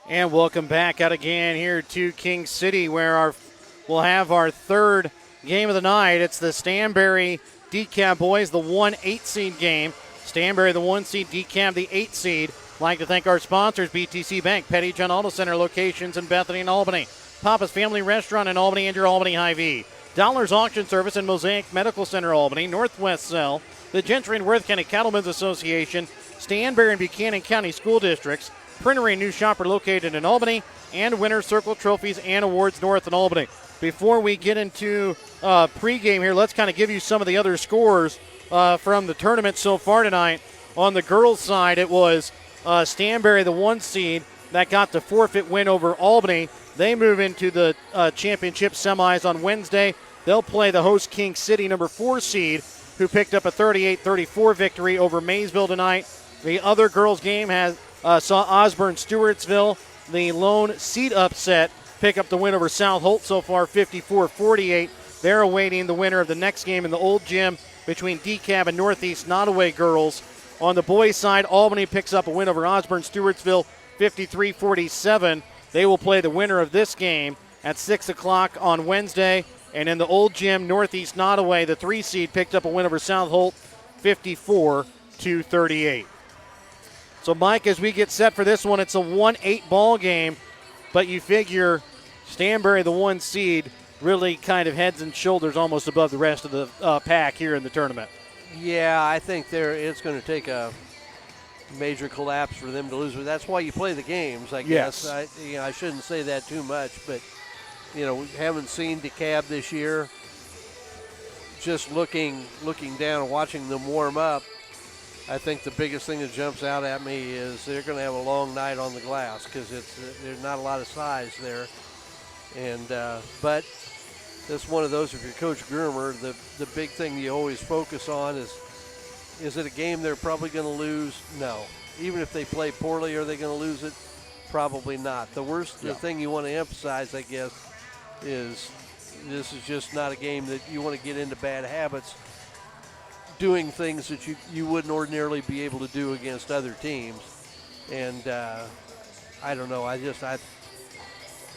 And welcome back out again here to King City, where we'll have our third game of the night. It's the Stanberry Dekalb boys, the 1-8 seed game. Stanberry, the 1 seed, Dekalb, the 8 seed. Like to thank our sponsors, BTC Bank, Petty John Auto Center, locations in Bethany and Albany, Papa's Family Restaurant in Albany, and your Albany Hy-Vee. Dollars Auction Service in Mosaic Medical Center, Albany, Northwest Cell, the Gentry and Worth County Cattlemen's Association, Stanberry and Buchanan County School Districts, Printery and New Shopper located in Albany, and Winter Circle Trophies and Awards North in Albany. Before we get into pregame here, let's kind of give you some of the other scores from the tournament so far tonight. On the girls' side, it was Stanberry, the 1 seed, that got the forfeit win over Albany. They move into the championship semis on Wednesday. They'll play the host King City, number 4 seed, who picked up a 38-34 victory over Maysville tonight. The other girls' game saw Osborne-Stewartsville, the lone seed upset, pick up the win over South Holt so far, 54-48. They're awaiting the winner of the next game in the old gym between Dekalb and Northeast Nottoway girls. On the boys' side, Albany picks up a win over Osborne-Stewartsville, 53-47. They will play the winner of this game at 6 o'clock on Wednesday. And in the old gym, Northeast Nottoway, the 3 seed, picked up a win over South Holt, 54-38. So, Mike, as we get set for this one, it's a 1-8 ball game, but you figure Stanberry, the 1 seed, really kind of heads and shoulders almost above the rest of the pack here in the tournament. Yeah, I think it's going to take a major collapse for them to lose. But that's why you play the games, I guess. Yes. I shouldn't say that too much, but, we haven't seen Dekalb this year. Just looking down and watching them warm up, I think the biggest thing that jumps out at me is they're going to have a long night on the glass because there's not a lot of size there. And but that's one of those, if you're Coach Groomer, the big thing you always focus on is it a game they're probably going to lose? No. Even if they play poorly, are they going to lose it? Probably not. The thing you want to emphasize, I guess, is this is just not a game that you want to get into bad habits, doing things that you wouldn't ordinarily be able to do against other teams. And I don't know. I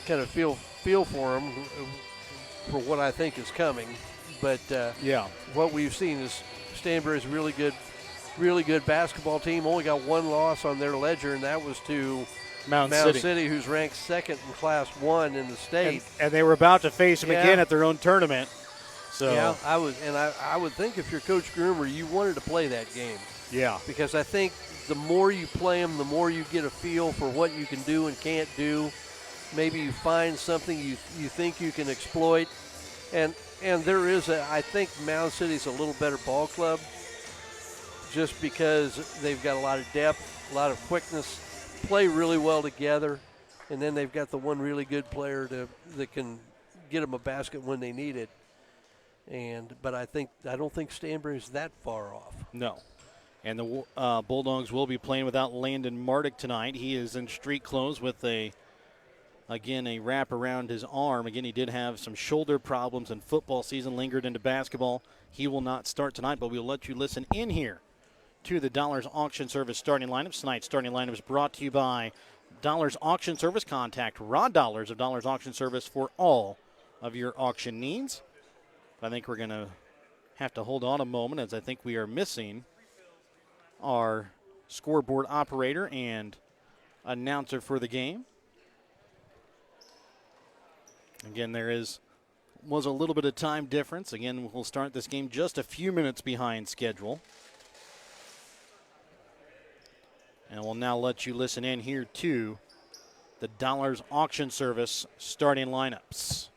kind of feel for them for what I think is coming. But what we've seen is Stanberry's really good basketball team. Only got 1 loss on their ledger, and that was to Mount City, who's ranked 2nd in Class 1 in the state. And they were about to face them again at their own tournament. So yeah, I would think if you're Coach Groomer, you wanted to play that game. Yeah. Because I think the more you play them, the more you get a feel for what you can do and can't do. Maybe you find something you think you can exploit. And there is I think Mound City's a little better ball club just because they've got a lot of depth, a lot of quickness, play really well together, and then they've got the one really good player that can get them a basket when they need it. But I don't think Stanberry's that far off. No. And the Bulldogs will be playing without Landon Mardick tonight. He is in street clothes with a wrap around his arm. Again, he did have some shoulder problems in football season, lingered into basketball. He will not start tonight, but we'll let you listen in here to the Dollars Auction Service starting lineups. Tonight's starting lineup is brought to you by Dollars Auction Service. Contact Rod Dollars of Dollars Auction Service for all of your auction needs. I think we're going to have to hold on a moment as I think we are missing our scoreboard operator and announcer for the game. Again, was a little bit of time difference. Again, we'll start this game just a few minutes behind schedule. And we'll now let you listen in here to the Dollars Auction Service starting lineups.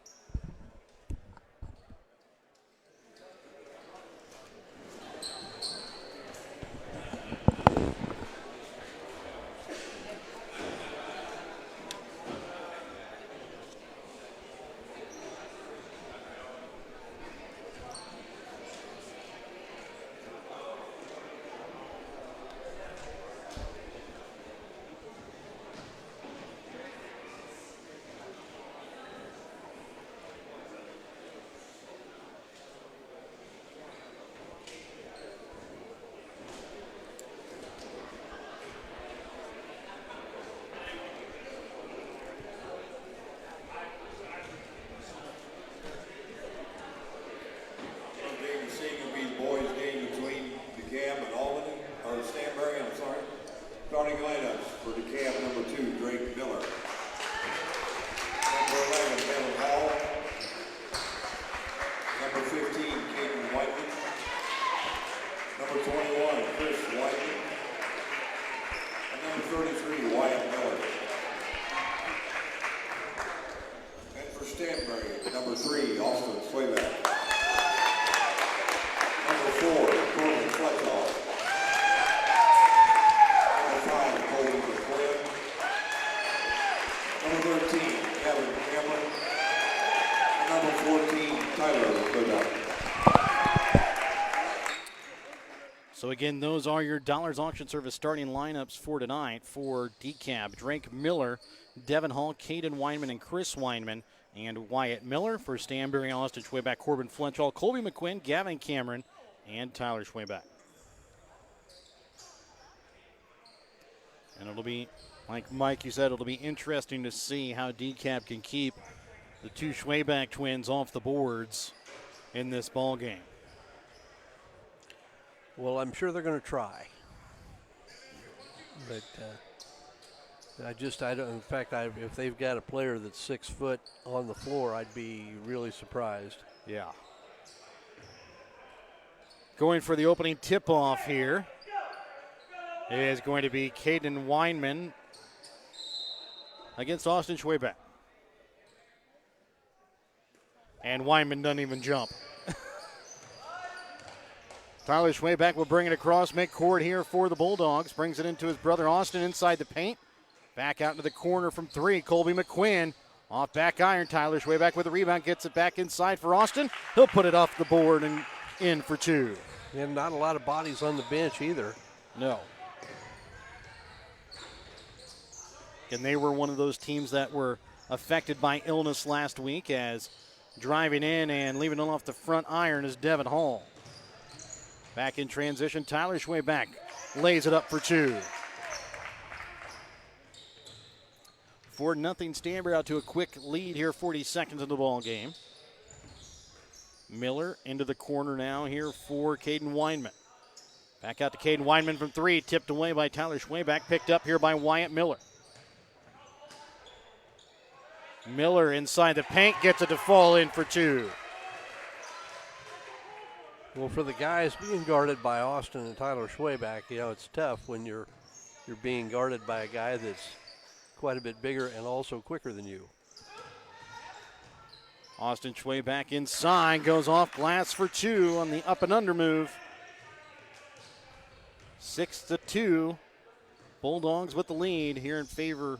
Starting lineups for Dekalb number 2, Drake Miller. Number 11, Devin Hall. Number 15, Caden Whiteman. Number 21, Chris Whiteman. And number 33, Wyatt Miller. And for Stanberry, number 3, Austin Swayback. Number 4, Corbin Fletcher. Number 5, Colby McQuinn. Number 13, Kevin Cameron. And number 14, Tyler Swayback. So again, those are your Dollars Auction Service starting lineups for tonight for Dekalb. Drake Miller, Devin Hall, Caden Weinman, and Chris Weinman, and Wyatt Miller. For Stanberry, Austin Schwayback, Corbin Fletchall, Colby McQuinn, Gavin Cameron, and Tyler Schwayback. And it'll be, like Mike, you said, it'll be interesting to see how Dekalb can keep the two Schwayback twins off the boards in this ball game. Well, I'm sure they're going to try. But I don't, in fact, if they've got a player that's 6 foot on the floor, I'd be really surprised. Yeah. Going for the opening tip-off here is going to be Caden Weinman against Austin Schwayback. And Weinman doesn't even jump. Tyler Schwayback will bring it across midcourt here for the Bulldogs. Brings it into his brother Austin inside the paint. Back out into the corner from 3. Colby McQuinn off back iron. Tyler Schwayback with a rebound. Gets it back inside for Austin. He'll put it off the board and in for 2. And not a lot of bodies on the bench either. No. And they were one of those teams that were affected by illness last week, as driving in and leaving it off the front iron is Devin Hall. Back in transition, Tyler Schwayback lays it up for 2. 4-0 Stanberry out to a quick lead here, 40 seconds in the ball game. Miller into the corner now here for Caden Weinman. Back out to Caden Weinman from 3, tipped away by Tyler Schwayback, picked up here by Wyatt Miller. Miller inside the paint, gets it to fall in for 2. Well, for the guys being guarded by Austin and Tyler Schwayback, you know, it's tough when you're being guarded by a guy that's quite a bit bigger and also quicker than you. Austin Schwayback inside, goes off glass for 2 on the up and under move. 6-2. Bulldogs with the lead here in favor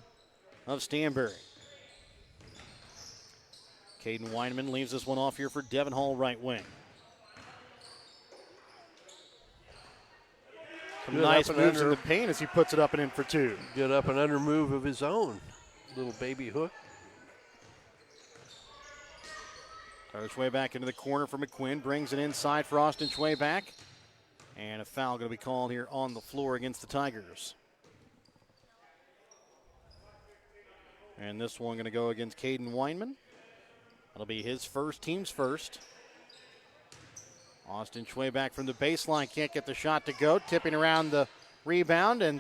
of Stanberry. Caden Weinman leaves this one off here for Devin Hall, right wing. Some nice moves in the paint as he puts it up and in for 2. Good up and under move of his own. Little baby hook. Tyler Schwayback into the corner for McQuinn. Brings it inside for Austin Schwayback. And a foul going to be called here on the floor against the Tigers. And this one going to go against Caden Weinman. That'll be his first, team's first. Austin Schwayback from the baseline, can't get the shot to go. Tipping around the rebound and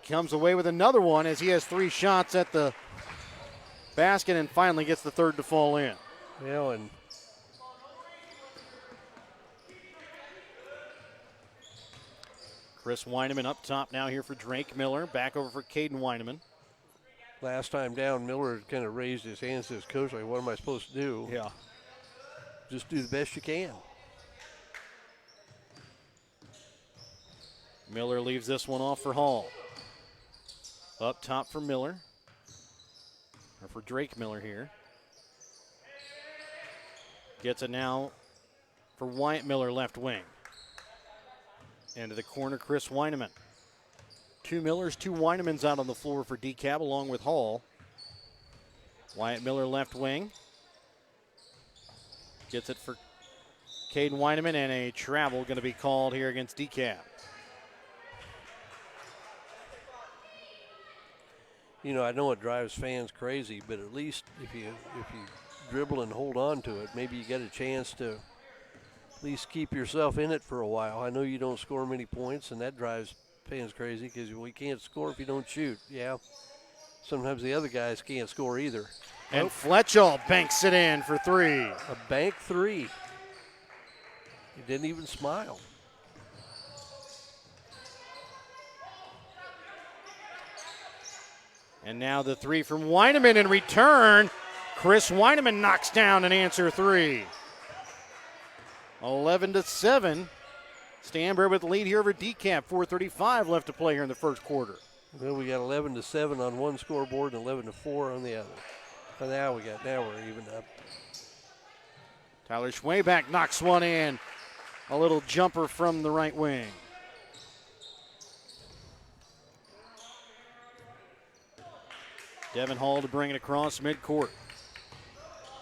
comes away with another one as he has 3 shots at the basket and finally gets the third to fall in. Yeah, and Chris Weinman up top now here for Drake Miller. Back over for Caden Weinman. last time down, Miller kind of raised his hands to his coach like, what am I supposed to do? Yeah. Just do the best you can. Miller leaves this one off for Hall. Up top for Miller. Or for Drake Miller here. Gets it now for Wyatt Miller, left wing. Into the corner, Chris Weineman. 2 Millers, 2 Weinemans out on the floor for Dekalb along with Hall. Wyatt Miller, left wing. Gets it for Caden Weineman, and a travel going to be called here against Dekalb. You know, I know it drives fans crazy, but at least if you dribble and hold on to it, maybe you get a chance to at least keep yourself in it for a while. I know you don't score many points, and that drives Payne's crazy because we can't score if you don't shoot. Yeah. Sometimes the other guys can't score either. And Fletchell banks it in for 3. A bank 3. He didn't even smile. And now the 3 from Weineman in return. Chris Weineman knocks down an answer 3. 11-7. Stanberry with the lead here over Dekalb. 4:35 left to play here in the first quarter. Well, we got 11-7 on one scoreboard and 11-4 on the other. But now we're even up. Tyler Schwayback knocks one in. A little jumper from the right wing. Devin Hall to bring it across midcourt.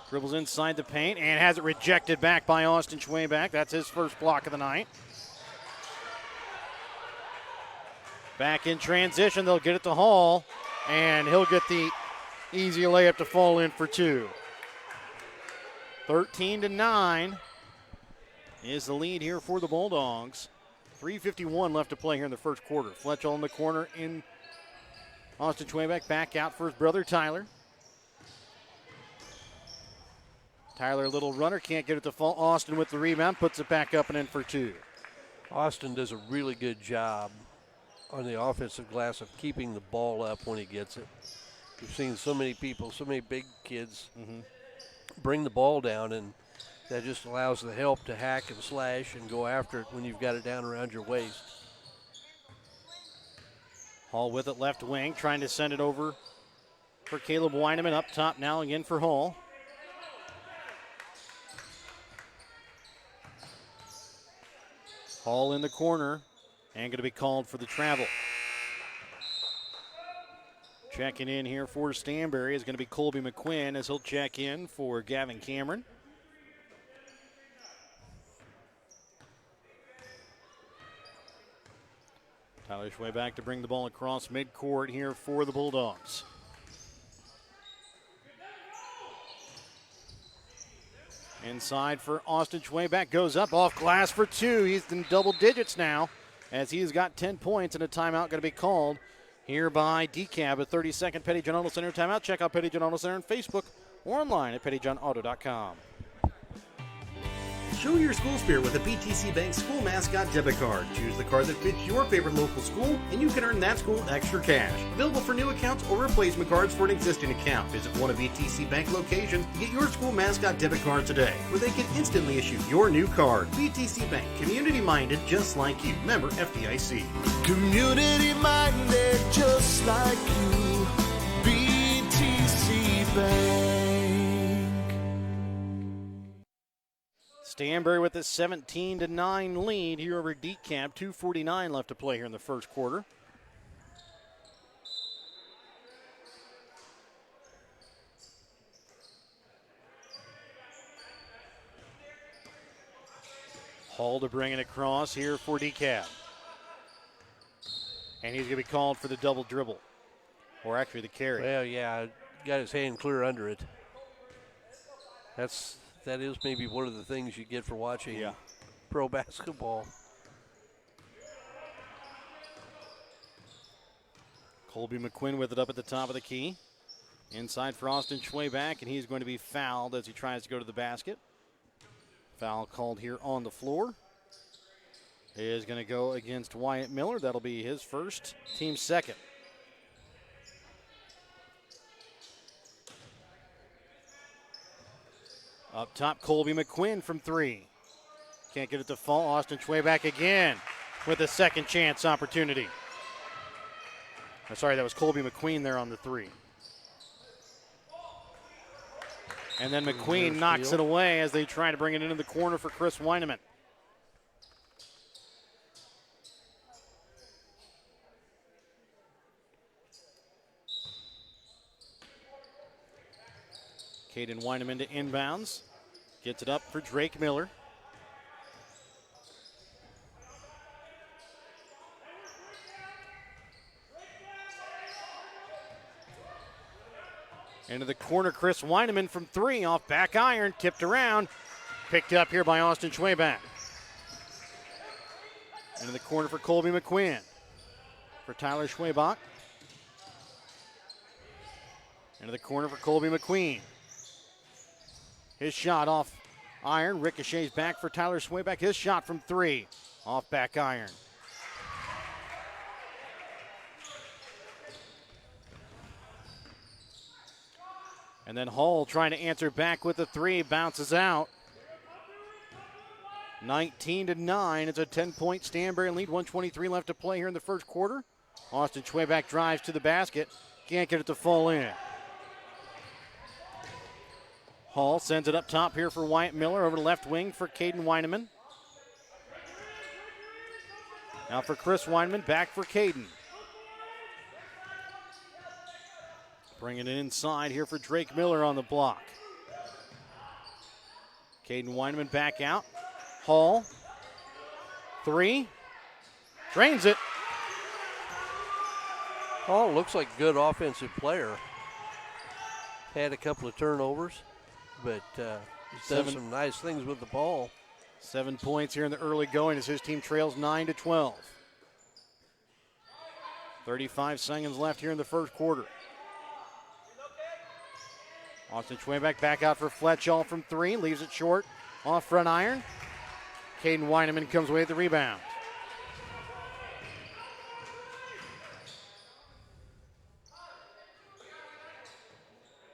Dribbles inside the paint and has it rejected back by Austin Schwayback. That's his first block of the night. Back in transition, they'll get it to Hall, and he'll get the easy layup to fall in for 2. 13-9 is the lead here for the Bulldogs. 3:51 left to play here in the first quarter. Fletchell in the corner in Austin Schwayback back out for his brother Tyler. Tyler, a little runner, can't get it to fall. Austin with the rebound, puts it back up and in for 2. Austin does a really good job on the offensive glass of keeping the ball up when he gets it. We've seen so many people, so many big kids bring the ball down, and that just allows the help to hack and slash and go after it when you've got it down around your waist. Hall with it left wing, trying to send it over for Caleb Weineman. Up top now again for Hall. Hall in the corner and going to be called for the travel. Checking in here for Stanberry is going to be Colby McQuinn as he'll check in for Gavin Cameron. Tyler Schwayback to bring the ball across midcourt here for the Bulldogs. Inside for Austin Schwayback, goes up off glass for 2. He's in double digits now as he's got 10 points, and a timeout going to be called here by Dekalb. A 30-second Petty John Auto Center timeout. Check out Petty John Auto Center on Facebook or online at pettyjohnauto.com. Show your school spirit with a BTC Bank school mascot debit card. Choose the card that fits your favorite local school, and you can earn that school extra cash. Available for new accounts or replacement cards for an existing account. Visit one of BTC Bank locations to get your school mascot debit card today, where they can instantly issue your new card. BTC Bank, community-minded just like you. Member FDIC. Community-minded just like you. BTC Bank. Stanberry with a 17-9 lead here over Dekalb. 2:49 left to play here in the first quarter. Hall to bring it across here for Dekalb. And he's going to be called for the double dribble, or actually the carry. Well, yeah, got his hand clear under it. That is maybe one of the things you get for watching pro basketball. Colby McQuinn with it up at the top of the key. Inside for Austin Schwayback, and he's going to be fouled as he tries to go to the basket. Foul called here on the floor. It is going to go against Wyatt Miller. That'll be his first, team second. Up top, Colby McQuinn from 3. Can't get it to fall. Austin Schwayback again with a second chance opportunity. I'm sorry, that was Colby McQueen there on the 3. And then McQueen knocks it away as they try to bring it into the corner for Chris Weineman. Caden Weineman to inbounds. Gets it up for Drake Miller. Into the corner, Chris Weineman from 3 off back iron, tipped around. Picked up here by Austin Schwayback. Into the corner for Colby McQuinn. for Tyler Schwabach. Into the corner for Colby McQueen. His shot off iron, ricochets back for Tyler Schwabach. His shot from 3, off back iron. And then Hall trying to answer back with a 3, bounces out. 19-9, it's a 10-point Stanberry lead, 1:23 left to play here in the first quarter. Austin Schwabach drives to the basket, can't get it to fall in. Hall sends it up top here for Wyatt Miller, over the left wing for Caden Weineman. Now for Chris Weineman, back for Caden. Bringing it inside here for Drake Miller on the block. Caden Weineman back out. Hall, 3, drains it. Hall looks like a good offensive player. Had a couple of turnovers, but he's done some nice things with the ball. 7 points here in the early going as his team trails 9-12. 35 seconds left here in the first quarter. Austin Schwabach back out for Fletchall from 3, leaves it short, off front iron. Caden Weineman comes away with the rebound.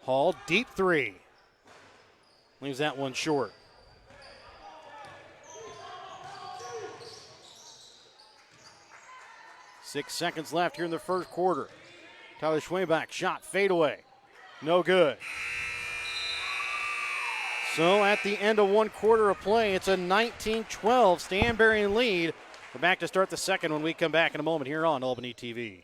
Hall, deep 3. Leaves that one short. Six seconds left here in the first quarter. Tyler Schwabach, shot, fade away. No good. So at the end of one quarter of play, it's a 19-12 Stanberry lead. We're back to start the second when we come back in a moment here on Albany TV.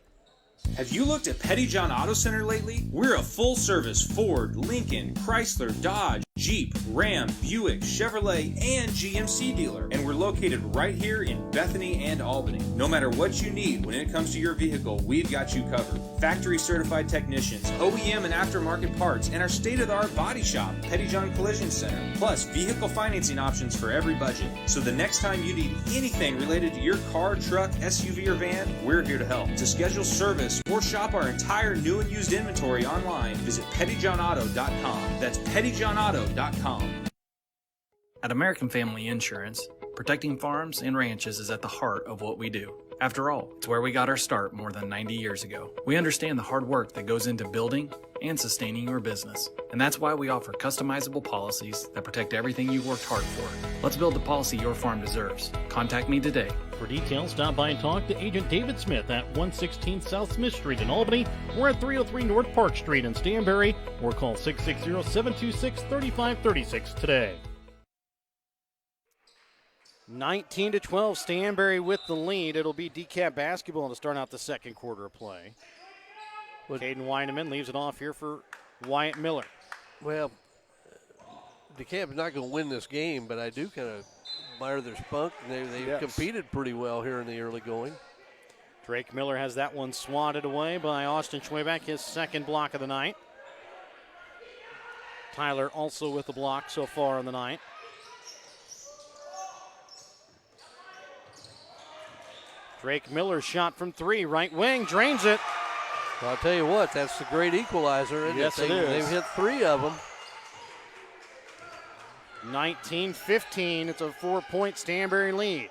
Have you looked at Petty John Auto Center lately? We're a full-service Ford, Lincoln, Chrysler, Dodge, Jeep, Ram, Buick, Chevrolet, and GMC dealer. And we're located right here in Bethany and Albany. No matter what you need when it comes to your vehicle, we've got you covered. Factory-certified technicians, OEM and aftermarket parts, and our state-of-the-art body shop, Petty John Collision Center. Plus, vehicle financing options for every budget. So the next time you need anything related to your car, truck, SUV, or van, we're here to help. To schedule service or shop our entire new and used inventory online, visit pettyjohnauto.com. That's pettyjohnauto.com. At American Family Insurance, protecting farms and ranches is at the heart of what we do. After all, it's where we got our start more than 90 years ago. We understand the hard work that goes into building and sustaining your business. And that's why we offer customizable policies that protect everything you've worked hard for. Let's build the policy your farm deserves. Contact me today. For details, stop by and talk to Agent David Smith at 116 South Smith Street in Albany or at 303 North Park Street in Stanberry, or call 660-726-3536 today. 19-12, Stanberry with the lead. It'll be Dekalb basketball to start out the second quarter of play. Caden Weineman leaves it off here for Wyatt Miller. Well, DeKalb's not going to win this game, but I do kind of admire their spunk. They've competed pretty well here in the early going. Drake Miller has that one swatted away by Austin Schwabach, his second block of the night. Tyler also with the block so far on the night. Drake Miller shot from 3, right wing, drains it. Well, I'll tell you what, that's the great equalizer. Isn't Yes, it is. They've hit 3 of them. 19-15, it's a 4-point Stanberry lead.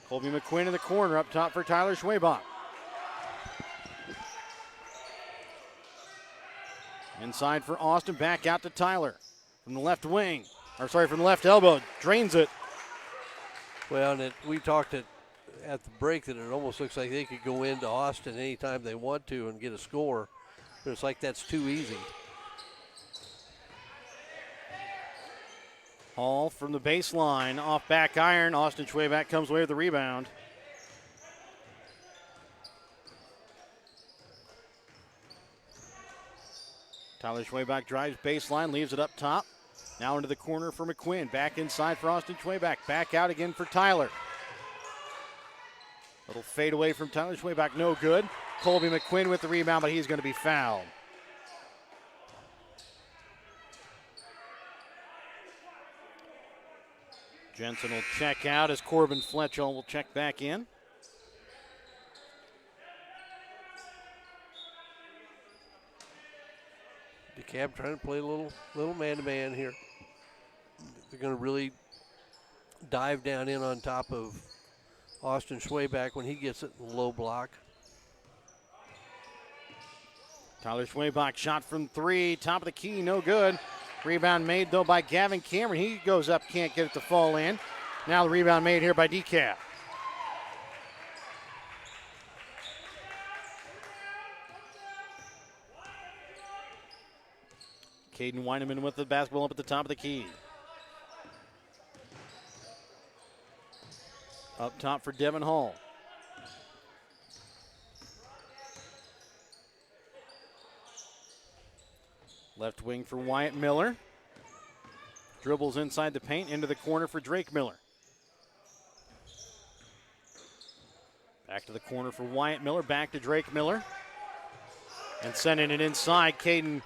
Colby McQueen in the corner, up top for Tyler Schwabach. Inside for Austin, back out to Tyler. From the left wing, from the left elbow, drains it. Well, and we talked at the break that it almost looks like they could go into Austin anytime they want to and get a score, but it's like that's too easy. Hall from the baseline, off back iron. Austin Schwabach comes away with the rebound. Tyler Schwabach drives baseline, leaves it up top. Now into the corner for McQuinn. Back inside for Austin Schwabach. Back out again for Tyler. Little fade away from Tyler Schwabach, no good. Colby McQuinn with the rebound, but he's going to be fouled. Jensen will check out as Corbin Fletchall will check back in. DeKalb trying to play a little man-to-man here. They're going to really dive down in on top of Austin Schwayback when he gets it in the low block. Tyler Schwayback shot from 3, top of the key, no good. Rebound made, though, by Gavin Cameron. He goes up, can't get it to fall in. Now the rebound made here by Dekalb. Caden Weineman with the basketball up at the top of the key. Up top for Devin Hall. Left wing for Wyatt Miller. Dribbles inside the paint, into the corner for Drake Miller. Back to the corner for Wyatt Miller, back to Drake Miller. And sending it inside, Caden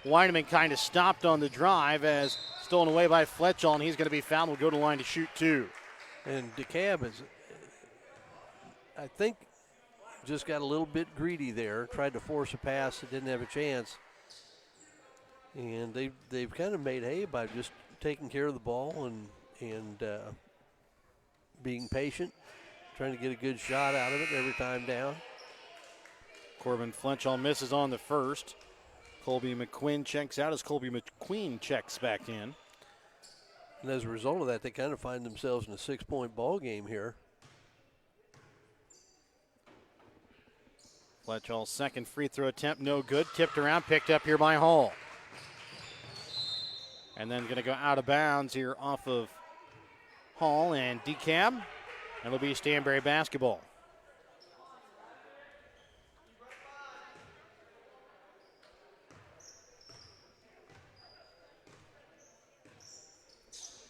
Weineman kind of stopped on the drive as stolen away by Fletchall, and he's going to be fouled. Will go to the line to shoot 2. And DeKalb is, I think, just got a little bit greedy there. Tried to force a pass that didn't have a chance. And they've kind of made hay by just taking care of the ball and being patient, trying to get a good shot out of it every time down. Corbin Fletchall misses on the first. Colby McQueen checks out as Colby McQueen checks back in. And as a result of that, they kind of find themselves in a 6-point ball game here. Fletchall's second free throw attempt, no good. Tipped around, picked up here by Hall. And then going to go out of bounds here off of Hall and Dekalb. And it'll be Stanberry basketball.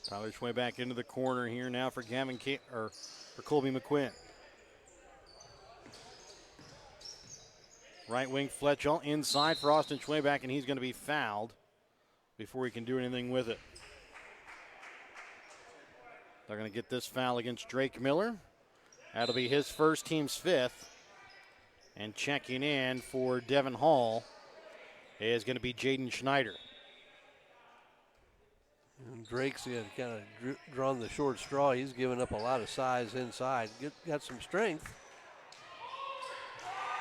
Tyler Schwayback into the corner here now for for Colby McQuinn. Right wing Fletchall inside for Austin Schwayback, and he's going to be fouled before he can do anything with it. They're going to get this foul against Drake Miller. That'll be his first, team's 5th. And checking in for Devin Hall is going to be Jaden Schneider. And Drake's kind of drawn the short straw. He's given up a lot of size inside. Got some strength.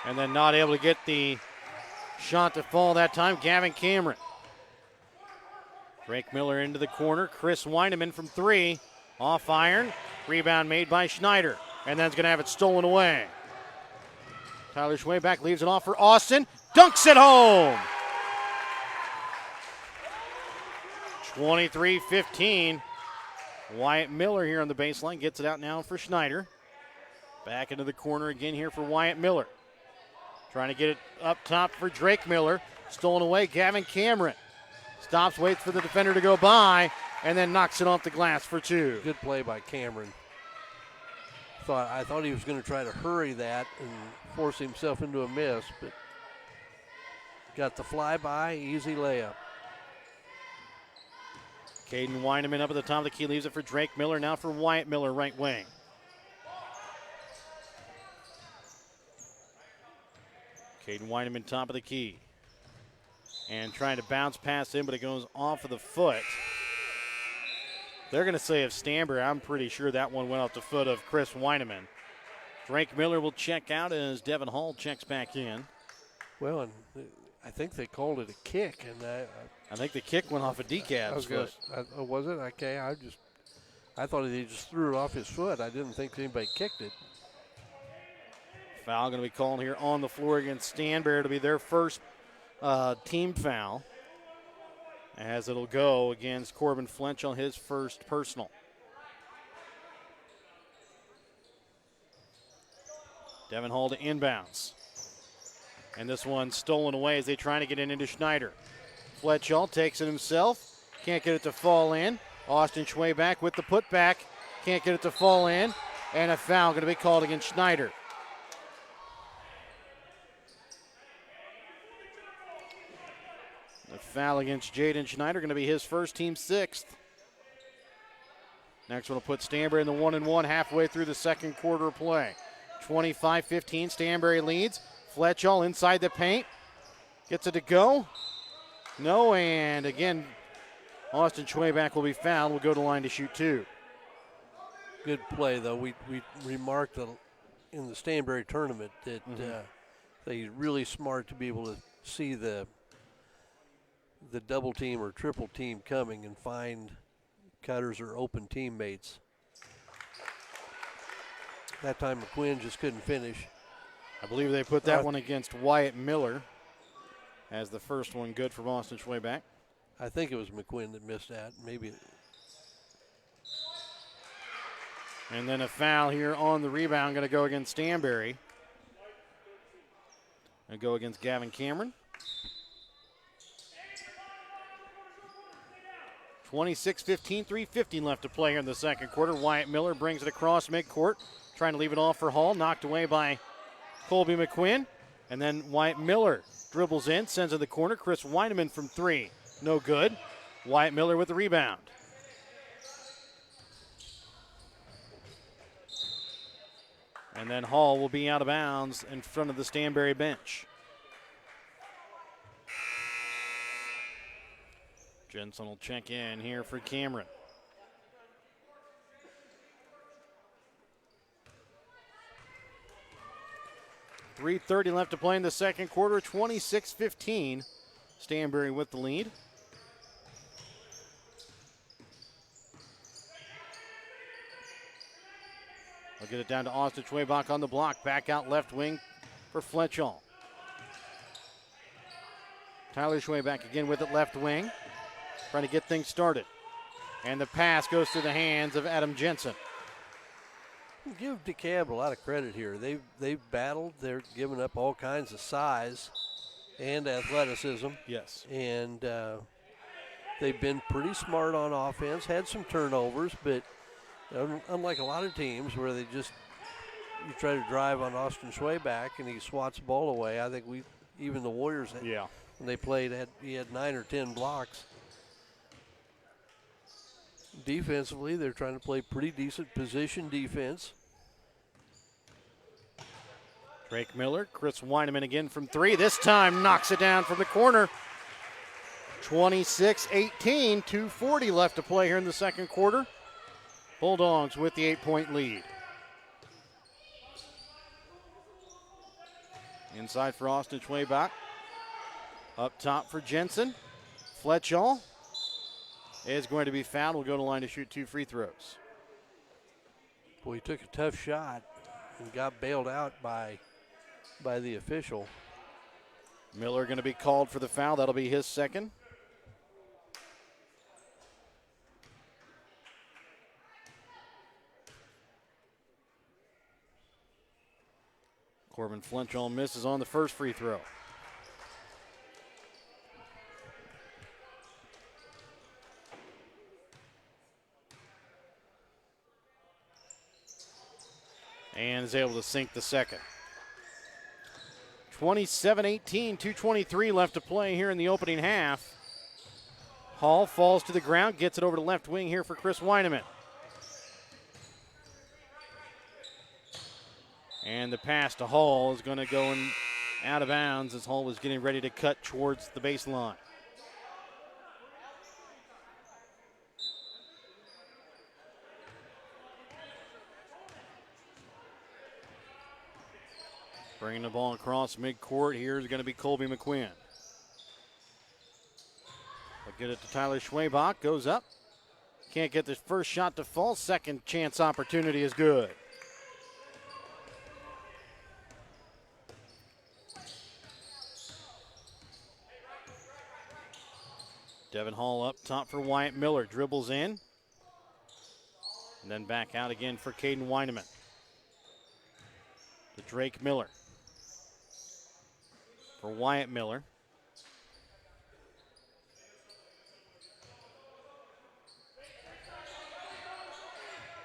And then not able to get the shot to fall that time, Gavin Cameron. Drake Miller into the corner. Chris Weineman from 3. Off iron. Rebound made by Schneider. And then it's going to have it stolen away. Tyler Schwayback leaves it off for Austin. Dunks it home. 23-15. Wyatt Miller here on the baseline. Gets it out now for Schneider. Back into the corner again here for Wyatt Miller. Trying to get it up top for Drake Miller. Stolen away, Gavin Cameron. Stops, waits for the defender to go by, and then knocks it off the glass for 2. Good play by Cameron. I thought he was going to try to hurry that and force himself into a miss, but got the flyby, easy layup. Caden Weineman up at the top of the key, leaves it for Drake Miller, now for Wyatt Miller, right wing. Caden Weineman, top of the key. And trying to bounce past him, but it goes off of the foot. They're going to say of Stanberry, I'm pretty sure that one went off the foot of Chris Weineman. Drake Miller will check out as Devin Hall checks back in. Well, and I think they called it a kick, and I think the kick went off of Dekalb's foot. Was it? Okay, I thought he just threw it off his foot. I didn't think anybody kicked it. Foul going to be called here on the floor against Stanberry. It'll be their first team foul, as it'll go against Corbin Fletchall, his first personal. Devin Hall to inbounds. And this one stolen away as they try to get it into Schneider. Fletchall takes it himself. Can't get it to fall in. Austin Schwayback with the putback. Can't get it to fall in. And a foul going to be called against Schneider. The foul against Jaden Schneider going to be his first, team 6th. Next one will put Stanberry in the 1-1 halfway through the second quarter of play. 25-15, Stanberry leads. Fletchall inside the paint. Gets it to go. No, and again, Austin Schwayback will be fouled. Will go to line to shoot 2. Good play, though. We remarked in the Stanberry tournament that that he's really smart to be able to see the double team or triple team coming and find cutters or open teammates. That time McQuinn just couldn't finish. I believe they put that one against Wyatt Miller as the first one good for Austin Schwayback. I think it was McQuinn that missed that. Maybe. And then a foul here on the rebound, going to go against Stanberry. And go against Gavin Cameron. 26-15, 3:15 left to play here in the second quarter. Wyatt Miller brings it across midcourt, trying to leave it off for Hall. Knocked away by Colby McQuinn. And then Wyatt Miller dribbles in, sends in the corner. Chris Weineman from 3. No good. Wyatt Miller with the rebound. And then Hall will be out of bounds in front of the Stanberry bench. Jensen will check in here for Cameron. .330 left to play in the second quarter, 26-15. Stanberry with the lead. They'll get it down to Austin Schwayback on the block. Back out left wing for Fletchall. Tyler Schwayback again with it left wing. Trying to get things started. And the pass goes through the hands of Adam Jensen. Give Dekalb a lot of credit here. They've battled. They're giving up all kinds of size and athleticism. Yes. And they've been pretty smart on offense. Had some turnovers, but unlike a lot of teams where you try to drive on Austin Schwayback and he swats the ball away. I think even the Warriors, when they played, he had 9 or 10 blocks. Defensively, they're trying to play pretty decent position defense. Drake Miller, Chris Weineman again from 3. This time knocks it down from the corner. 26-18, 2:40 left to play here in the second quarter. Bulldogs with the 8-point lead. Inside for Austin Schwayback. Up top for Jensen. Fletchall is going to be fouled. Will go to line to shoot 2 free throws. Boy, he took a tough shot and got bailed out by the official. Miller going to be called for the foul. That'll be his second. Corbin Fletchall misses on the first free throw. And is able to sink the second. 27-18, 2:23 left to play here in the opening half. Hall falls to the ground, gets it over to left wing here for Chris Weineman. And the pass to Hall is going to go in out of bounds as Hall was getting ready to cut towards the baseline. Bringing the ball across midcourt. Here's going to be Colby McQuinn. They'll get it to Tyler Schwayback. Goes up. Can't get the first shot to fall. Second chance opportunity is good. Devin Hall up top for Wyatt Miller. Dribbles in. And then back out again for Caden Weineman. To Drake Miller. For Wyatt Miller.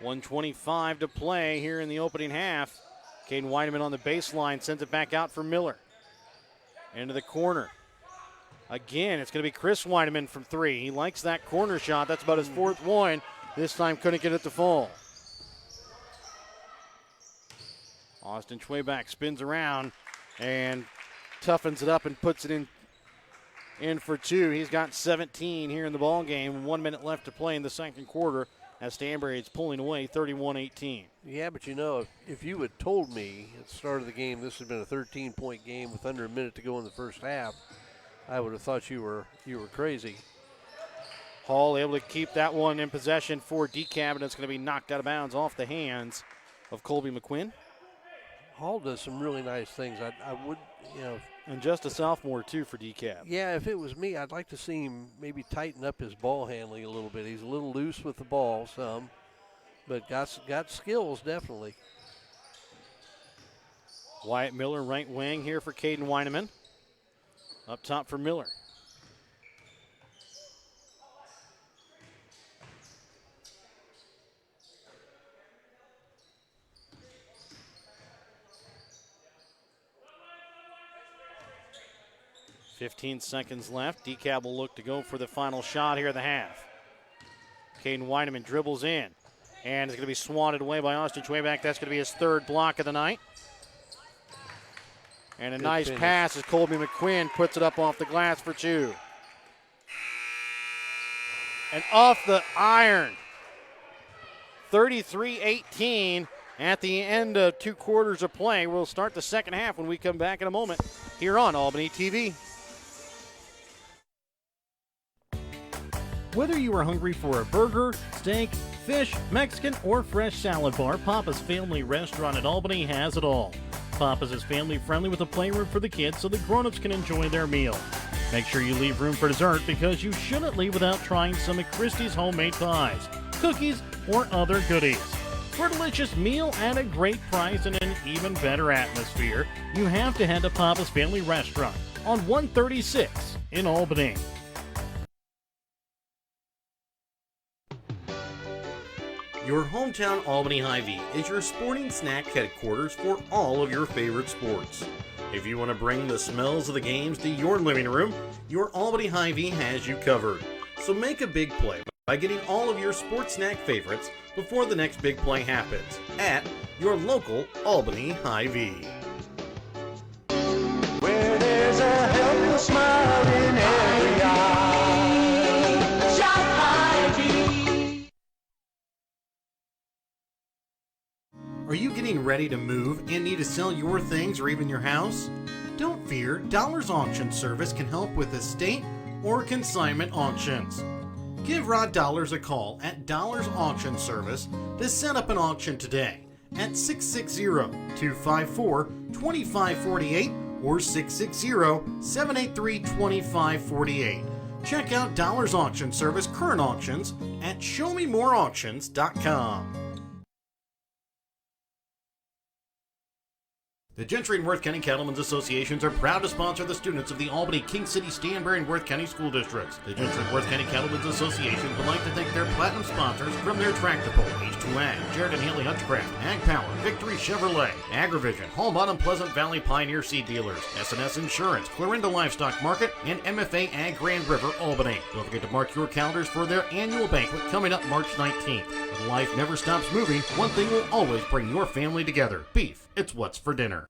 .125 to play here in the opening half. Caden Weineman on the baseline sends it back out for Miller. Into the corner. Again, it's going to be Chris Weineman from 3. He likes that corner shot. That's about his 4th one. This time couldn't get it to fall. Austin Schwayback spins around and toughens it up and puts it in in for 2. He's got 17 here in the ball game. 1 minute left to play in the second quarter as Stanberry is pulling away 31-18. Yeah, but you know, if you had told me at the start of the game this had been a 13-point game with under a minute to go in the first half, I would have thought you were crazy. Hall able to keep that one in possession for Dekalb, and it's going to be knocked out of bounds off the hands of Colby McQuinn. Hall does some really nice things. I would, you know. And just a sophomore, too, for Dekalb. Yeah, if it was me, I'd like to see him maybe tighten up his ball handling a little bit. He's a little loose with the ball some, but got skills, definitely. Wyatt Miller, right wing here for Caden Weineman. Up top for Miller. .15 seconds left. Dekalb will look to go for the final shot here in the half. Caden Weineman dribbles in, and it's going to be swatted away by Austin Schwayback. That's going to be his third block of the night. And a nice pass as Colby McQuinn puts it up off the glass for 2. And off the iron. 33-18 at the end of 2 quarters of play. We'll start the second half when we come back in a moment here on Albany TV. Whether you are hungry for a burger, steak, fish, Mexican, or fresh salad bar, Papa's Family Restaurant in Albany has it all. Papa's is family friendly with a playroom for the kids so the grown-ups can enjoy their meal. Make sure you leave room for dessert because you shouldn't leave without trying some of Christie's homemade pies, cookies, or other goodies. For a delicious meal at a great price and an even better atmosphere, you have to head to Papa's Family Restaurant on 136 in Albany. Your hometown Albany Hy-Vee is your sporting snack headquarters for all of your favorite sports. If you want to bring the smells of the games to your living room, your Albany Hy-Vee has you covered. So make a big play by getting all of your sports snack favorites before the next big play happens at your local Albany Hy-Vee. Where there's a helpless smile in every eye. Shop Hy-Vee. Are you getting ready to move and need to sell your things or even your house? Don't fear, Dollars Auction Service can help with estate or consignment auctions. Give Rod Dollars a call at Dollars Auction Service to set up an auction today at 660-254-2548 or 660-783-2548. Check out Dollars Auction Service current auctions at showmemoreauctions.com. The Gentry and Worth County Cattlemen's Associations are proud to sponsor the students of the Albany, King City, Stanberry, and Worth County school districts. The Gentry and Worth County Cattlemen's Association would like to thank their platinum sponsors from their Tractor Pull, H2 Ag, Jared and Haley Hutchcraft, Ag Power, Victory Chevrolet, Agrivision, Hall Bottom Pleasant Valley Pioneer Seed Dealers, S&S Insurance, Clarinda Livestock Market, and MFA Ag Grand River, Albany. Don't forget to mark your calendars for their annual banquet coming up March 19th. When life never stops moving, one thing will always bring your family together. Beef. It's what's for dinner.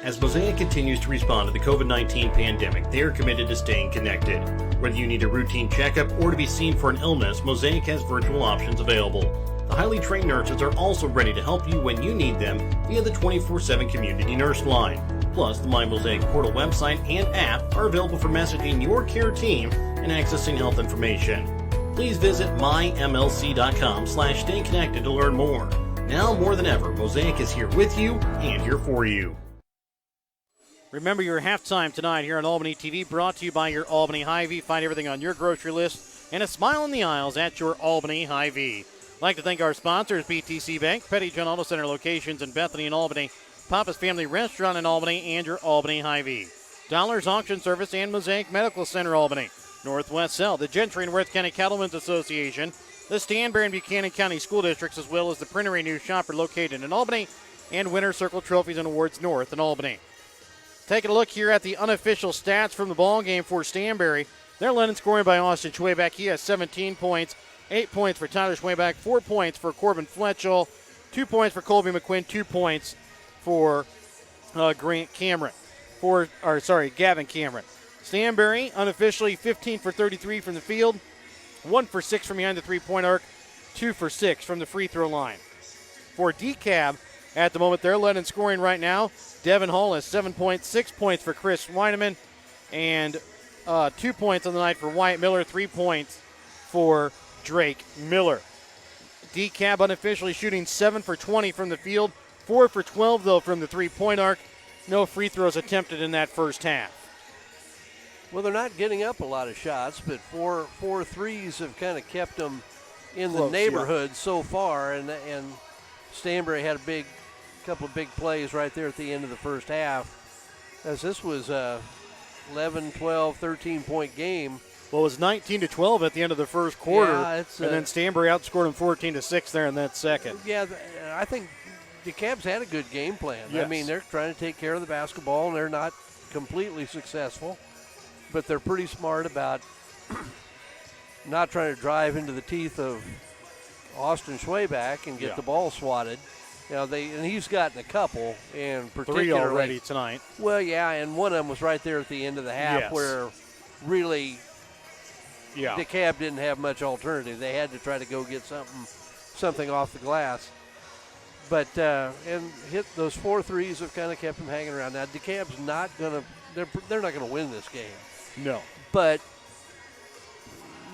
As Mosaic continues to respond to the COVID-19 pandemic, they are committed to staying connected. Whether you need a routine checkup or to be seen for an illness, Mosaic has virtual options available. The highly trained nurses are also ready to help you when you need them via the 24/7 community nurse line. Plus, the My Mosaic Portal website and app are available for messaging your care team and accessing health information. Please visit mymlc.com/stayconnected to learn more. Now more than ever, Mosaic is here with you and here for you. Remember your halftime tonight here on Albany TV, brought to you by your Albany Hy-Vee. Find everything on your grocery list and a smile in the aisles at your Albany Hy-Vee. I'd like to thank our sponsors, BTC Bank, Petty John Auto Center locations in Bethany and Albany, Papa's Family Restaurant in Albany, and your Albany Hy-Vee. Dollars Auction Service and Mosaic Medical Center, Albany. Northwest Cell, the Gentry and Worth County Cattlemen's Association, the Stanberry and Buchanan County School Districts, as well as the Printery News Shopper located in Albany, and Winter Circle Trophies and Awards North in Albany. Taking a look here at the unofficial stats from the ball game for Stanberry. They're led in scoring by Austin Schwayback. He has 17 points, 8 points for Tyler Schwayback, 4 points for Corbin Fletchell, 2 points for Colby McQuinn, 2 points for Grant Cameron. Gavin Cameron. Stanberry, unofficially 15 for 33 from the field, 1 for 6 from behind the three-point arc, 2 for 6 from the free throw line. For Dekalb, at the moment, they're led in scoring right now. Devin Hall has 7 points, 6 points for Chris Weineman, and 2 points on the night for Wyatt Miller, 3 points for Drake Miller. Dekalb unofficially shooting 7 for 20 from the field, 4 for 12, though, from the three-point arc. No free throws attempted in that first half. Well, they're not getting up a lot of shots, but four threes have kind of kept them in the neighborhood so far, and Stanberry had a couple of big plays right there at the end of the first half, as this was a 11, 12, 13-point game. Well, it was 19-12 at the end of the first quarter, Yeah, and then Stanberry outscored him 14-6 there in that second. Yeah, I think Dekalb's had a good game plan. Yes. I mean, they're trying to take care of the basketball, and they're not completely successful, but they're pretty smart about not trying to drive into the teeth of Austin Schwayback and get the ball swatted. You know, and he's gotten a couple, and particularly 3 already tonight. Well, yeah, and one of them was right there at the end of the half where really Dekalb didn't have much alternative. They had to try to go get something off the glass. But and hit those 4 threes have kind of kept him hanging around. Now Dekalb's not gonna they're not gonna win this game. No. But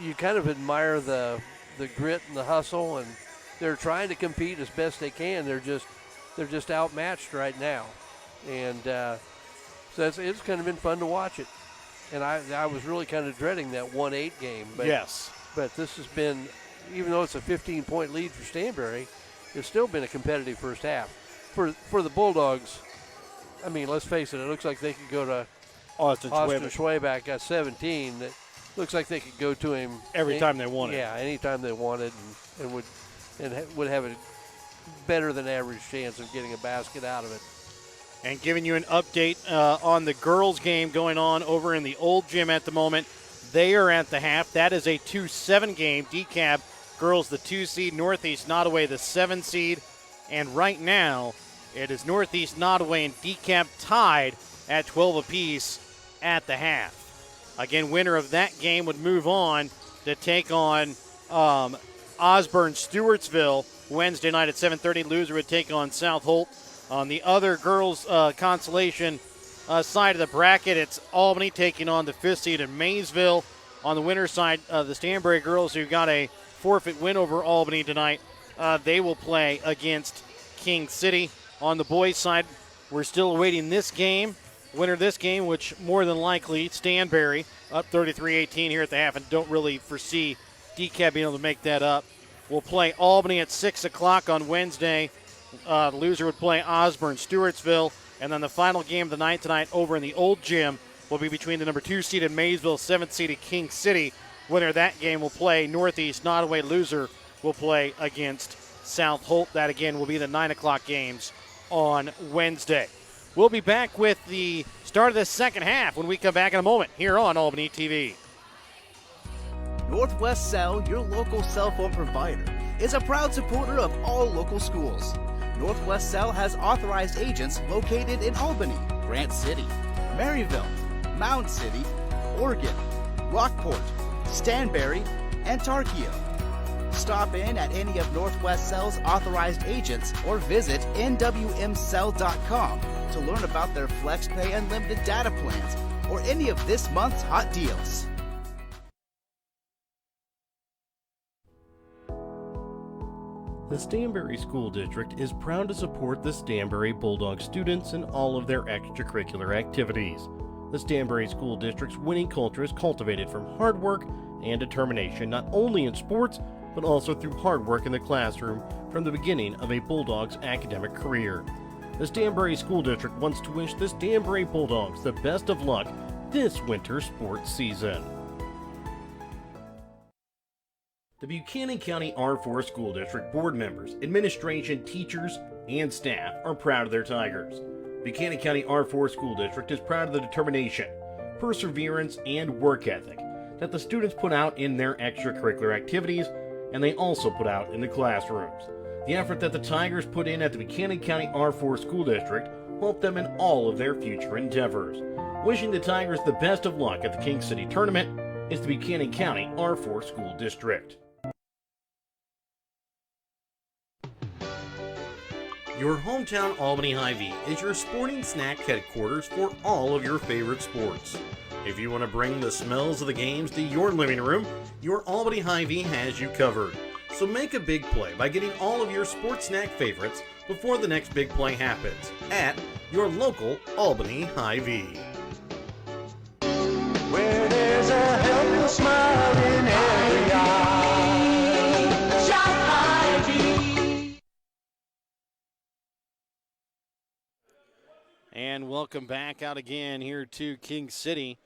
you kind of admire the grit and the hustle, and they're trying to compete as best they can. They're just outmatched right now, and so it's kind of been fun to watch it. And I was really kind of dreading that 1-8 game. But, but this has been, even though it's a 15-point lead for Stanberry, it's still been a competitive first half. For the Bulldogs, I mean, let's face it looks like they could go to Austin Schwayback at 17. It looks like they could go to him every time they wanted. Yeah, anytime they wanted, and would have a better than average chance of getting a basket out of it. And giving you an update on the girls' game going on over in the old gym at the moment. They are at the half. That is a 2-7 game. Dekalb girls the 2 seed, Northeast Nottoway the 7 seed. And right now, it is Northeast Nottoway and Dekalb tied at 12 apiece at the half. Again, winner of that game would move on to take on Osborne Stewartsville Wednesday night at 7:30. Loser would take on South Holt. On the other girls' consolation side of the bracket, it's Albany taking on the 5th seed in Maysville. On the winner's side, the Stanberry girls, who got a forfeit win over Albany tonight, they will play against King City. On the boys' side, we're still awaiting this game. Winner of this game, which more than likely Stanberry up 33-18 here at the half, and don't really foresee Dekalb being able to make that up. We'll play Albany at 6 o'clock on Wednesday. The loser would play Osborne Stewartsville, and then the final game of the night tonight over in the old gym will be between the number 2 seed in Maysville, 7th seed at King City. Winner of that game will play Northeast Nottoway. Loser will play against South Holt. That again will be the 9 o'clock games on Wednesday. We'll be back with the start of the second half when we come back in a moment here on Albany TV. Northwest Cell, your local cell phone provider, is a proud supporter of all local schools. Northwest Cell has authorized agents located in Albany, Grant City, Maryville, Mound City, Oregon, Rockport, Stanberry, and Tarkio. Stop in at any of Northwest Cell's authorized agents or visit nwmcell.com to learn about their FlexPay unlimited data plans or any of this month's hot deals. The Stanberry School District is proud to support the Stanberry Bulldog students in all of their extracurricular activities. The Stanberry School District's winning culture is cultivated from hard work and determination, not only in sports, but also through hard work in the classroom from the beginning of a Bulldog's academic career. The Stanberry School District wants to wish the Stanberry Bulldogs the best of luck this winter sports season. The Buchanan County R4 School District board members, administration, teachers, and staff are proud of their Tigers. Buchanan County R4 School District is proud of the determination, perseverance, and work ethic that the students put out in their extracurricular activities, and they also put out in the classrooms. The effort that the Tigers put in at the Buchanan County R4 School District help them in all of their future endeavors. Wishing the Tigers the best of luck at the King City Tournament is the Buchanan County R4 School District. Your hometown Albany Hy-Vee is your sporting snack headquarters for all of your favorite sports. If you want to bring the smells of the games to your living room, your Albany Hy-Vee has you covered. So make a big play by getting all of your sports snack favorites before the next big play happens at your local Albany Hy-Vee. Where there's a helpful smile in every eye. Shop Hy-Vee. And welcome back out again here to King City.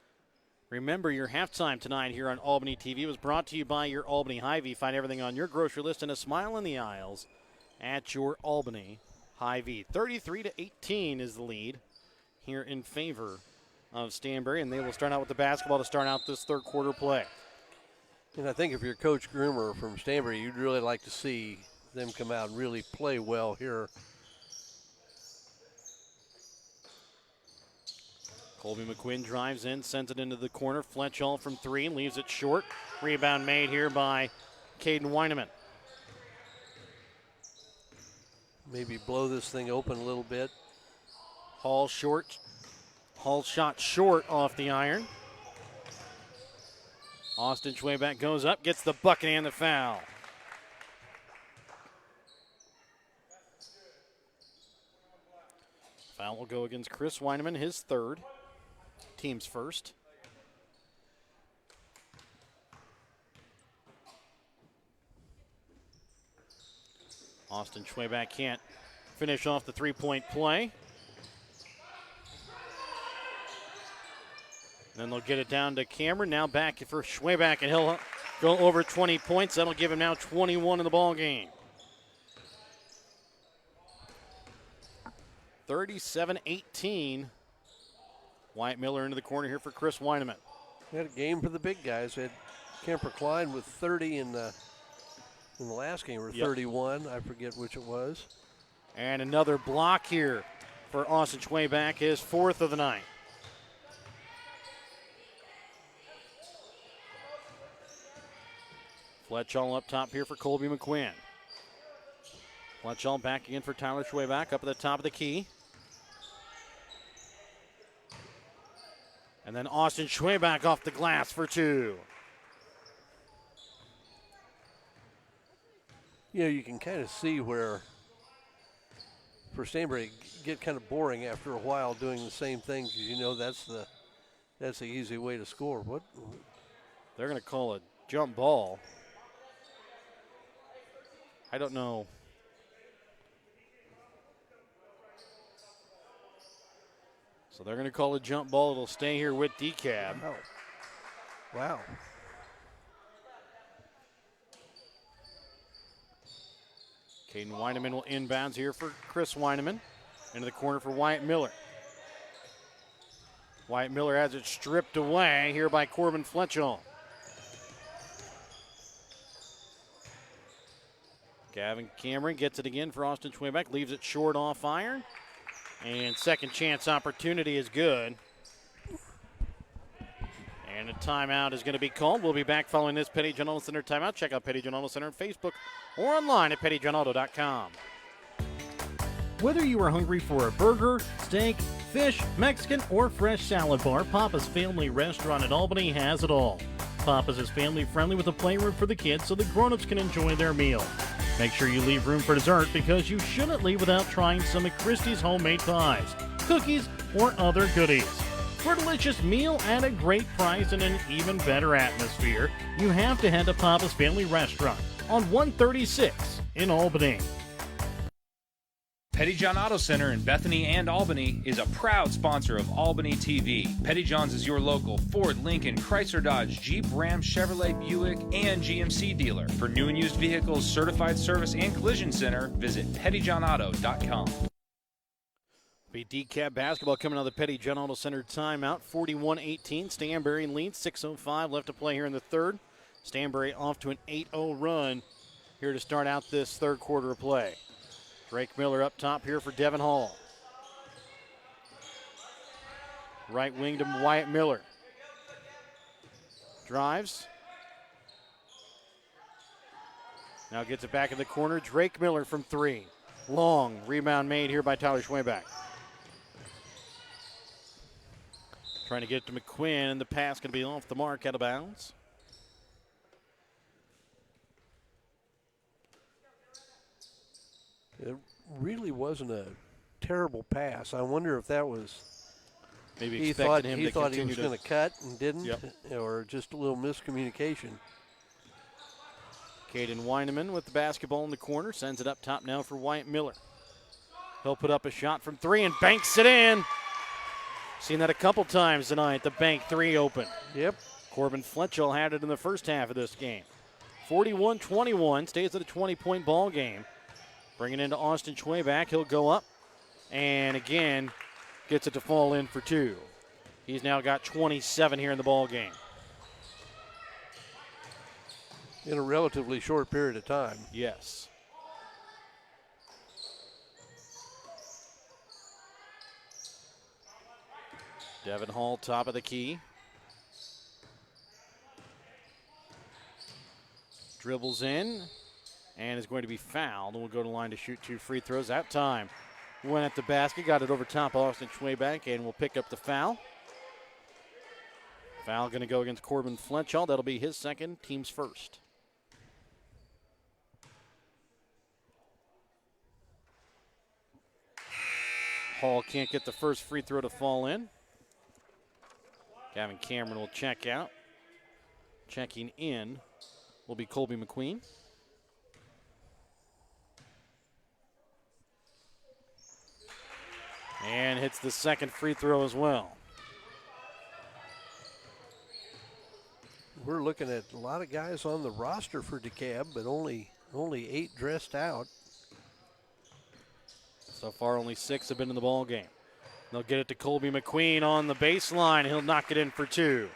Remember, your halftime tonight here on Albany TV was brought to you by your Albany Hy-Vee. Find everything on your grocery list and a smile in the aisles at your Albany Hy-Vee. 33-18 is the lead here in favor of Stanberry, and they will start out with the basketball to start out this third quarter play. And I think if you're Coach Groomer from Stanberry, you'd really like to see them come out and really play well here. Colby McQuinn drives in, sends it into the corner. Fletchall from three, leaves it short. Rebound made here by Caden Weineman. Maybe blow this thing open a little bit. Hall short. Hall shot short off the iron. Austin Schwayback goes up, gets the bucket and the foul. Foul will go against Chris Weineman, his third. Team's first. Austin Schwayback can't finish off the three-point play. Then they'll get it down to Cameron. Now back for Schwayback, and he'll go over 20 points. That'll give him now 21 in the ball game. 37-18. Wyatt Miller into the corner here for Chris Weineman. We had a game for the big guys. We had Kemper Klein with 30 in the last game, or 31. I forget which it was. And another block here for Austin Schwayback, his fourth of the night. Fletchall up top here for Colby McQuinn. Fletchall back again for Tyler Schwayback up at the top of the key. And then Austin Schwayback off the glass for two. You know, you can kind of see where, for Stanberry, get kind of boring after a while doing the same thing, because you know that's the easy way to score. What? They're going to call a jump ball. I don't know. So they're going to call a jump ball. It'll stay here with Dekalb. Wow. Caden Weineman will inbounds here for Chris Weineman. Into the corner for Wyatt Miller. Wyatt Miller has it stripped away here by Corbin Fletchall. Gavin Cameron gets it again for Austin Schwayback. Leaves it short off iron. And second chance opportunity is good. And a timeout is going to be called. We'll be back following this Petty John Auto Center timeout. Check out Petty John Auto Center on Facebook or online at pettyjohnauto.com. Whether you are hungry for a burger, steak, fish, Mexican, or fresh salad bar, Papa's Family Restaurant at Albany has it all. Papa's is family friendly with a playroom for the kids so the grown-ups can enjoy their meal. Make sure you leave room for dessert because you shouldn't leave without trying some of Christie's homemade pies, cookies, or other goodies. For a delicious meal at a great price and an even better atmosphere, you have to head to Papa's Family Restaurant on 136 in Albany. Petty John Auto Center in Bethany and Albany is a proud sponsor of Albany TV. Petty John's is your local Ford, Lincoln, Chrysler, Dodge, Jeep, Ram, Chevrolet, Buick, and GMC dealer. For new and used vehicles, certified service, and collision center, visit pettyjohnauto.com. Be Dekalb basketball coming out of the Petty John Auto Center timeout. 41-18. Stanberry leads. 6:05 left to play here in the third. Stanberry off to an 8-0 run here to start out this third quarter of play. Drake Miller up top here for Devin Hall. Right wing to Wyatt Miller. Drives. Now gets it back in the corner. Drake Miller from 3. Long rebound made here by Tyler Schwebeck. Trying to get it to McQuinn, and the pass going to be off the mark, out of bounds. It really wasn't a terrible pass. I wonder if that was Maybe he expected thought him he to thought he continue was to going to cut and didn't, Yep. or just a little miscommunication. Caden Weineman with the basketball in the corner, sends it up top now for Wyatt Miller. He'll put up a shot from 3 and banks it in. Seen that a couple times tonight, the bank 3 open. Yep. Corbin Fletchell had it in the first half of this game. 41-21, stays at a 20-point ball game. Bringing it into Austin Schwebeck, he'll go up and again gets it to fall in for 2. He's now got 27 here in the ball game. In a relatively short period of time. Yes. Devin Hall, top of the key. Dribbles in and is going to be fouled. And will go to the line to shoot 2 free throws. That time went at the basket, got it over top Austin Schwebeck, and will pick up the foul. Foul going to go against Corbin Fletchall. That'll be his second, team's first. Hall can't get the first free throw to fall in. Gavin Cameron will check out. Checking in will be Colby McQueen. And hits the second free throw as well. We're looking at a lot of guys on the roster for Dekalb, but only 8 dressed out. So far, only 6 have been in the ball game. They'll get it to Colby McQueen on the baseline. He'll knock it in for 2.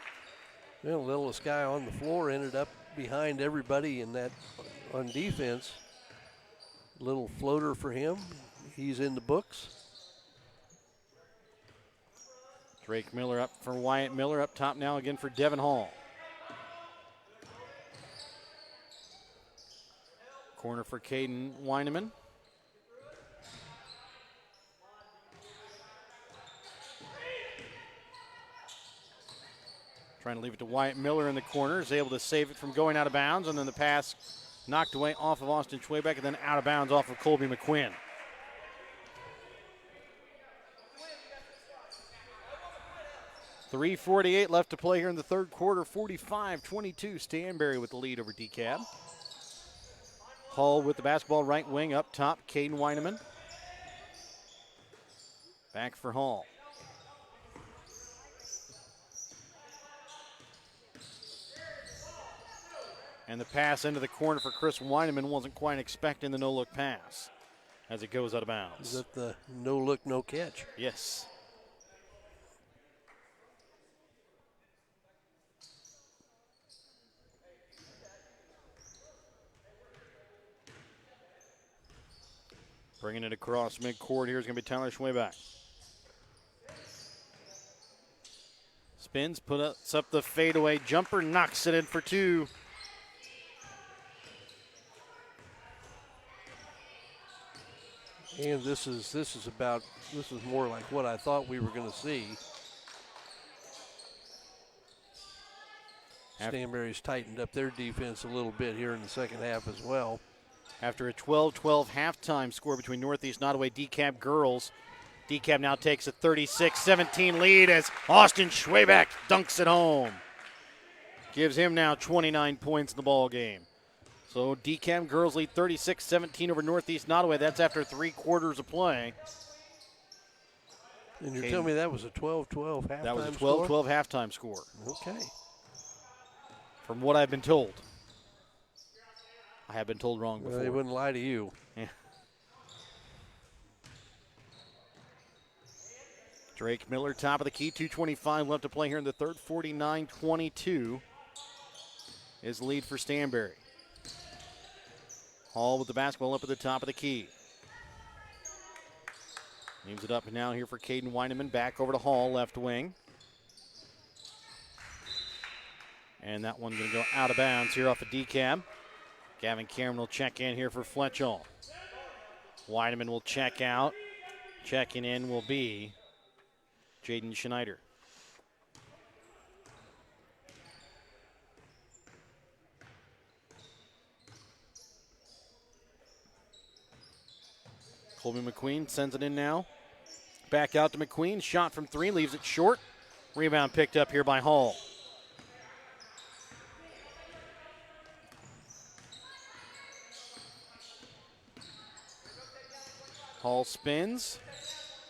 Well, the littlest guy on the floor ended up behind everybody in that on defense. Little floater for him. He's in the books. Drake Miller up for Wyatt Miller. Up top now again for Devin Hall. Corner for Caden Weineman. Trying to leave it to Wyatt Miller in the corner. Is able to save it from going out of bounds. And then the pass knocked away off of Austin Schwebeck and then out of bounds off of Colby McQuinn. .348 left to play here in the third quarter. 45-22. Stanberry with the lead over Dekalb. Hall with the basketball, right wing up top. Caden Weineman. Back for Hall. And the pass into the corner for Chris Weineman. Wasn't quite expecting the no-look pass as it goes out of bounds. Is that the no look, no catch? Yes. Bringing it across midcourt here is going to be Tyler Schwebeck. Spins, puts up the fadeaway jumper, knocks it in for 2. And this is more like what I thought we were going to see. Stanberry's tightened up their defense a little bit here in the second half as well. After a 12-12 halftime score between Northeast Nottoway Dekalb girls, Dekalb now takes a 36-17 lead as Austin Schwebeck dunks it home. Gives him now 29 points in the ball game. So Dekalb girls lead 36-17 over Northeast Nottoway. That's after 3 quarters of play. And you're telling me that was a 12-12 halftime score? That was a 12-12 halftime score. Okay. From what I've been told. I have been told wrong before. Well, they wouldn't lie to you. Yeah. Drake Miller, top of the key, 2:25 left to play here in the third. 49-22 is lead for Stanberry. Hall with the basketball up at the top of the key. Leaves it up now here for Caden Weineman. Back over to Hall, left wing. And that one going to go out of bounds here off a Dekalb. Gavin Cameron will check in here for Fletchall. Weideman will check out. Checking in will be Jaden Schneider. Colby McQueen sends it in now. Back out to McQueen. Shot from three, leaves it short. Rebound picked up here by Hall. Hall spins.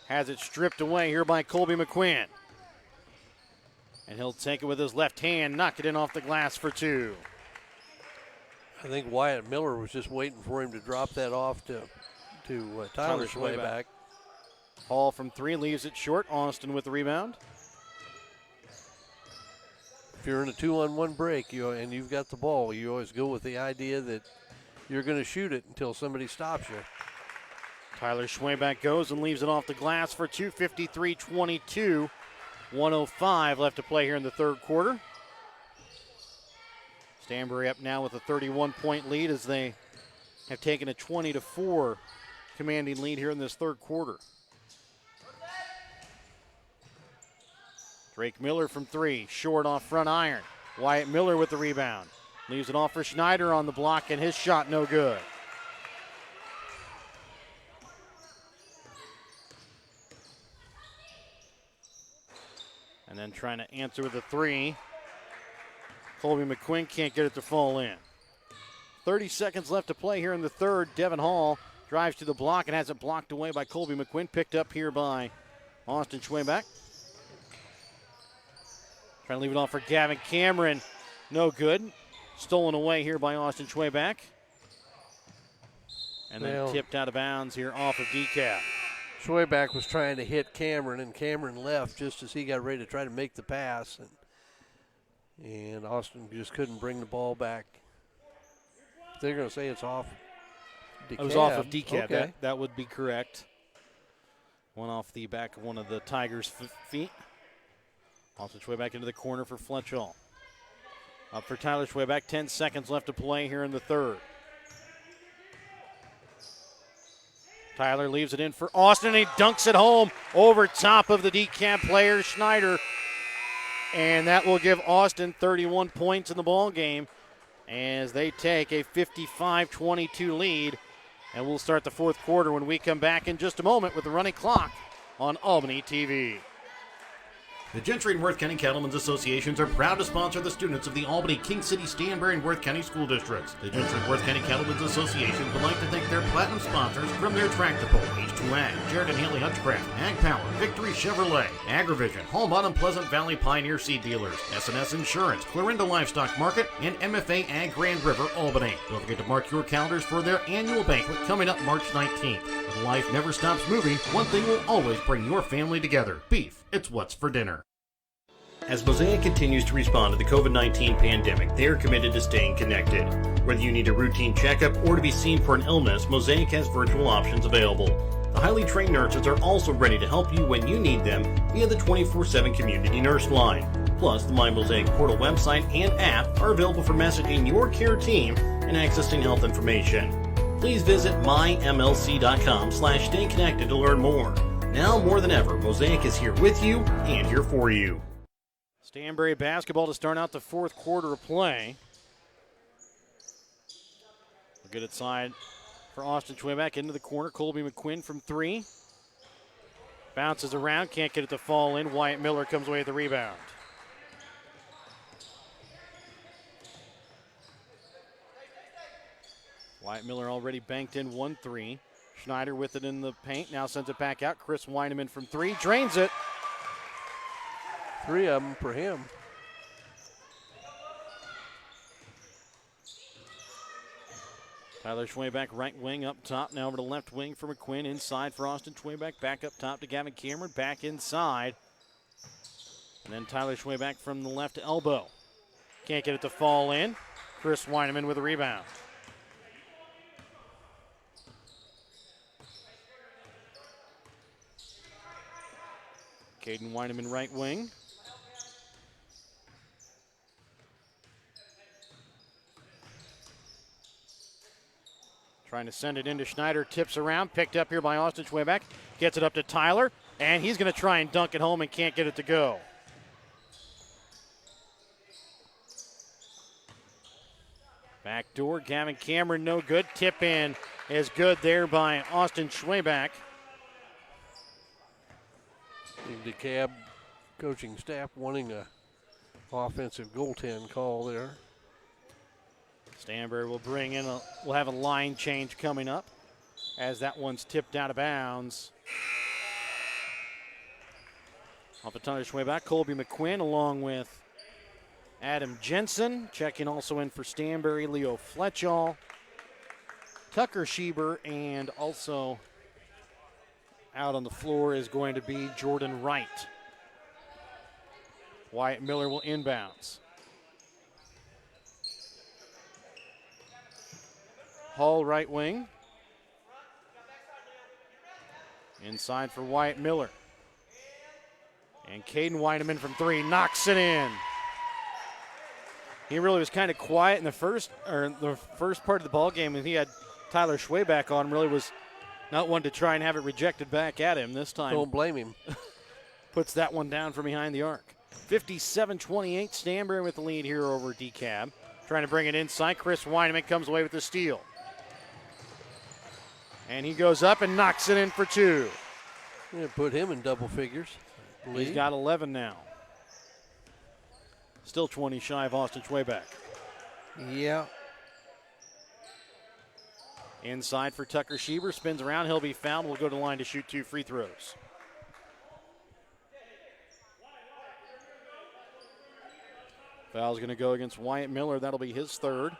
Has it stripped away here by Colby McQueen. And he'll take it with his left hand, knock it in off the glass for two. I think Wyatt Miller was just waiting for him to drop that off to Tyler Schwayback. Hall from three, leaves it short. Austin with the rebound. If you're in a 2-on-1 break and you've got the ball, you always go with the idea that you're going to shoot it until somebody stops you. Tyler Schwayback goes and leaves it off the glass for two. 53-22. 1:05 left to play here in the third quarter. Stanberry up now with a 31-point lead as they have taken a 20-4 commanding lead here in this third quarter. Drake Miller from three, short off front iron. Wyatt Miller with the rebound. Leaves it off for Schneider on the block, and his shot no good. And then trying to answer with a three. Colby McQueen can't get it to fall in. 30 seconds left to play here in the third. Devin Hall drives to the block and has it blocked away by Colby McQueen. Picked up here by Austin Schwayback. Trying to leave it off for Gavin Cameron. No good. Stolen away here by Austin Schwayback. And then tipped out of bounds here off of Dekalb. Schwayback was trying to hit Cameron, and Cameron left just as he got ready to try to make the pass. And Austin just couldn't bring the ball back. They're going to say it's off Dekalb. It was off of Dekalb. Okay. That would be correct. One off the back of one of the Tigers' feet. Austin Schwayback into the corner for Fletchall. Up for Tyler Schwayback. 10 seconds left to play here in the third. Tyler leaves it in for Austin, and he dunks it home over top of the Dekalb player, Schneider. And that will give Austin 31 points in the ball game as they take a 55-22 lead. And we'll start the fourth quarter when we come back in just a moment with the running clock on Albany TV. The Gentry and Worth County Cattlemen's Associations are proud to sponsor the students of the Albany, King City, Stanberry, and Worth County school districts. The Gentry and Worth County Cattlemen's Association would like to thank their platinum sponsors from their Tractor Pull, H2 Ag, Jared and Haley Hutchcraft, Ag Power, Victory Chevrolet, Agrivision, Home Bottom Pleasant Valley Pioneer Seed Dealers, S&S Insurance, Clarinda Livestock Market, and MFA Ag Grand River, Albany. Don't forget to mark your calendars for their annual banquet coming up March 19th. When life never stops moving, one thing will always bring your family together. Beef. It's what's for dinner. As Mosaic continues to respond to the COVID-19 pandemic, they are committed to staying connected. Whether you need a routine checkup or to be seen for an illness, Mosaic has virtual options available. The highly trained nurses are also ready to help you when you need them via the 24/7 community nurse line. Plus, the My Mosaic Portal website and app are available for messaging your care team and accessing health information. Please visit mymlc.com/stay connected to learn more. Now more than ever, Mosaic is here with you and here for you. Stanberry basketball to start out the fourth quarter of play. We'll get it side for Austin Schwayback into the corner. Colby McQueen from three. Bounces around, can't get it to fall in. Wyatt Miller comes away with the rebound. Wyatt Miller already banked in 1-3. Schneider with it in the paint, now sends it back out. Chris Weineman from three, drains it. 3 of them for him. Tyler Schwayback right wing up top, now over to left wing for McQueen. Inside for Austin Schwayback, back up top to Gavin Cameron, back inside. And then Tyler Schwayback from the left elbow. Can't get it to fall in. Chris Weineman with a rebound. Caden Weineman right wing. Trying to send it into Schneider, tips around, picked up here by Austin Schwebeck, gets it up to Tyler, and he's going to try and dunk it home and can't get it to go. Backdoor, Gavin Cameron, no good. Tip in is good there by Austin Schwebeck. The DeKalb coaching staff wanting a offensive goaltend call there. Stanberry will bring in, we'll have a line change coming up as that one's tipped out of bounds. Off the Tyler Schwebeck, Colby McQuinn along with Adam Jensen. Checking also in for Stanberry, Leo Fletchall, Tucker Schieber, and also out on the floor is going to be Jordan Wright. Wyatt Miller will inbounds. Hall right wing. Inside for Wyatt Miller. And Caden Weideman from three knocks it in. He really was kind of quiet in the first part of the ball game, and he had Tyler Schwebeck on. Really was not one to try and have it rejected back at him this time. Don't blame him. Puts that one down from behind the arc. 57-28, Stanberry with the lead here over Dekalb. Trying to bring it inside. Chris Weideman comes away with the steal. And he goes up and knocks it in for two. Yeah, put him in double figures. He's got 11 now. Still 20 shy of Austin Schwebeck. Yeah. Inside for Tucker Schieber. Spins around. He'll be fouled. We'll go to the line to shoot 2 free throws. Foul's going to go against Wyatt Miller. That'll be his third.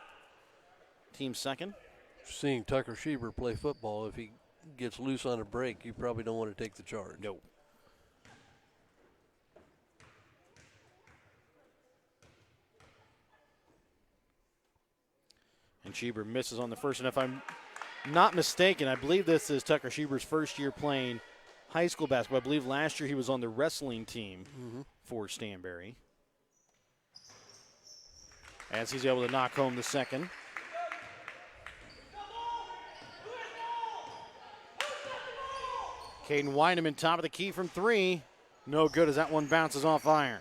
Team second. Seeing Tucker Schieber play football, if he gets loose on a break, you probably don't want to take the charge. No. And Schieber misses on the first. And if I'm not mistaken, I believe this is Tucker Schieber's first year playing high school basketball. I believe last year he was on the wrestling team for Stanberry. As he's able to knock home the second. Caden Weideman, top of the key from three. No good as that one bounces off iron.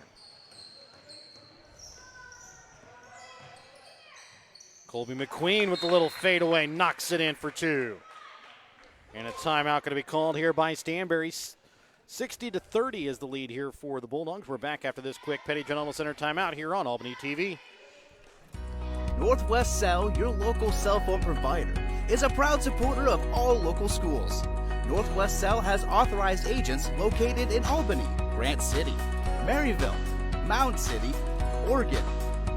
Colby McQueen with the little fadeaway knocks it in for two. And a timeout going to be called here by Stanberry. 60-30 is the lead here for the Bulldogs. We're back after this quick Petty John Center timeout here on Albany TV. Northwest Cell, your local cell phone provider, is a proud supporter of all local schools. Northwest Cell has authorized agents located in Albany, Grant City, Maryville, Mound City, Oregon,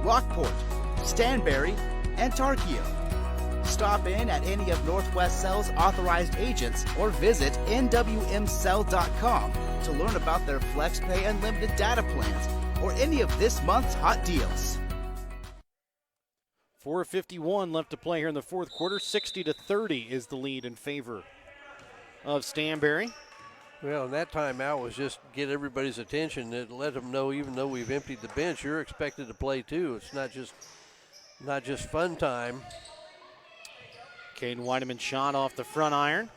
Rockport, Stanberry, and Tarkio. Stop in at any of Northwest Cell's authorized agents or visit nwmcell.com to learn about their FlexPay unlimited data plans or any of this month's hot deals. 4:51 left to play here in the fourth quarter. 60-30 is the lead in favor of Stanberry. Well, and that timeout was just get everybody's attention and let them know, even though we've emptied the bench, you're expected to play too. It's not just fun time. Caden Weideman shot off the front iron.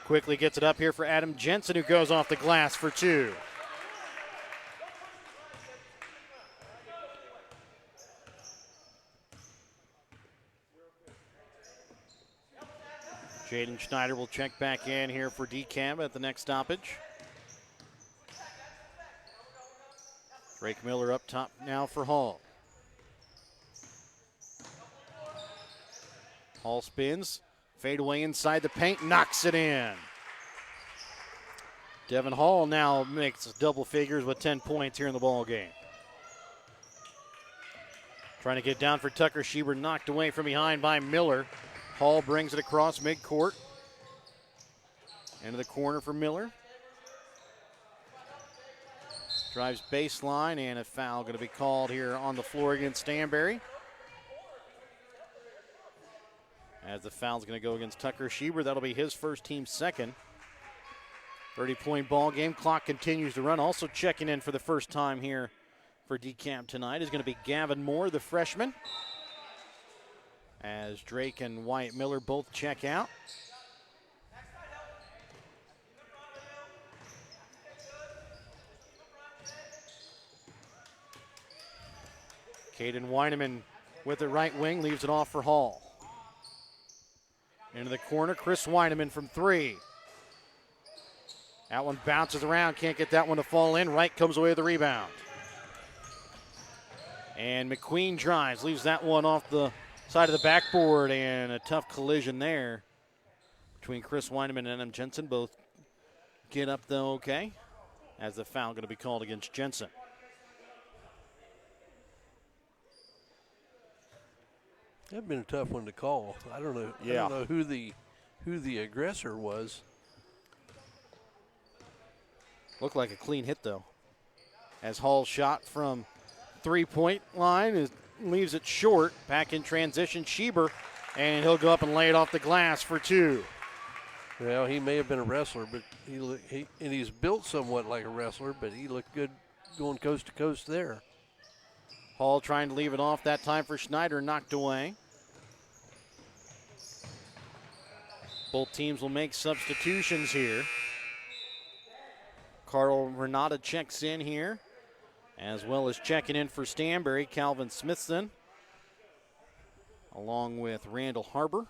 Quickly gets it up here for Adam Jensen, who goes off the glass for two. Jaden Schneider will check back in here for Dekalb at the next stoppage. Drake Miller up top now for Hall. Hall spins, fade away inside the paint, knocks it in. Devin Hall now makes double figures with 10 points here in the ball game. Trying to get down for Tucker Schieber, knocked away from behind by Miller. Hall brings it across midcourt. Into the corner for Miller. Drives baseline, and a foul going to be called here on the floor against Stanberry. As the foul's going to go against Tucker Schieber. That'll be his first, team second. 30-point ball game. Clock continues to run. Also checking in for the first time here for Dekalb tonight is going to be Gavin Moore, the freshman. as Drake and Wyatt Miller both check out. Caden Weineman with the right wing, leaves it off for Hall. Into the corner, Chris Weineman from 3. That one bounces around, can't get that one to fall in. Wright comes away with the rebound. And McQueen drives, leaves that one off the side of the backboard, and a tough collision there between Chris Weineman and Adam Jensen. Both get up though okay, as the foul going to be called against Jensen. That'd been a tough one to call. I don't know. Yeah. I don't know who the aggressor was. Looked like a clean hit though, as Hall's shot from 3-point line leaves it short. Back in transition, Schieber, and he'll go up and lay it off the glass for 2. Well, he may have been a wrestler, but he's built somewhat like a wrestler, but he looked good going coast to coast there. Hall trying to leave it off that time for Schneider, knocked away. Both teams will make substitutions here. Carl Renata checks in here, as well as checking in for Stanberry, Calvin Smithson, along with Randall Harbor.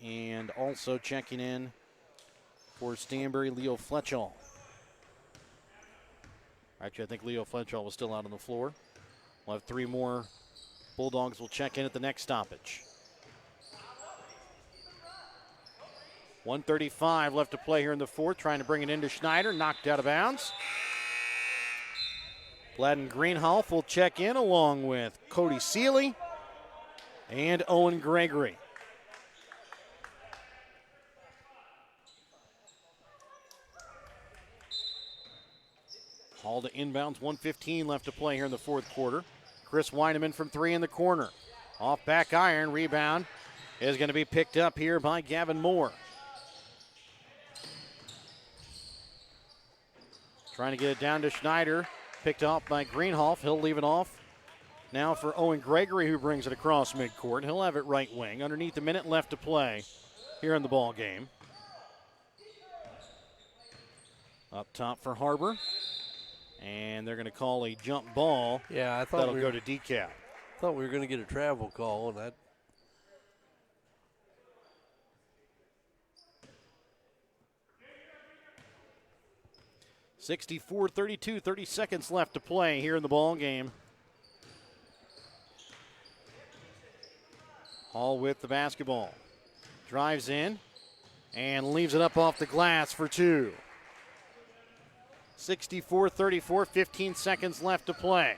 And also checking in for Stanberry, Leo Fletchall. Actually, I think Leo Fletchall was still out on the floor. We'll have 3 more Bulldogs will check in at the next stoppage. 1:35 left to play here in the fourth, trying to bring it into Schneider, knocked out of bounds. Bladden Greenhalgh will check in along with Cody Seeley and Owen Gregory. Hall to inbounds, 1:15 left to play here in the fourth quarter. Chris Weineman from 3 in the corner. Off back iron, rebound is going to be picked up here by Gavin Moore. Trying to get it down to Schneider, picked off by Greenhalgh. He'll leave it off now for Owen Gregory, who brings it across midcourt. He'll have it right wing. Underneath a minute left to play here in the ball game. Up top for Harbor. And they're going to call a jump ball. Yeah, I thought that'll go to Dekalb. Thought we were going to get a travel call, and that. 64-32, 30 seconds left to play here in the ball game. Hall with the basketball. Drives in and leaves it up off the glass for 2. 64-34, 15 seconds left to play.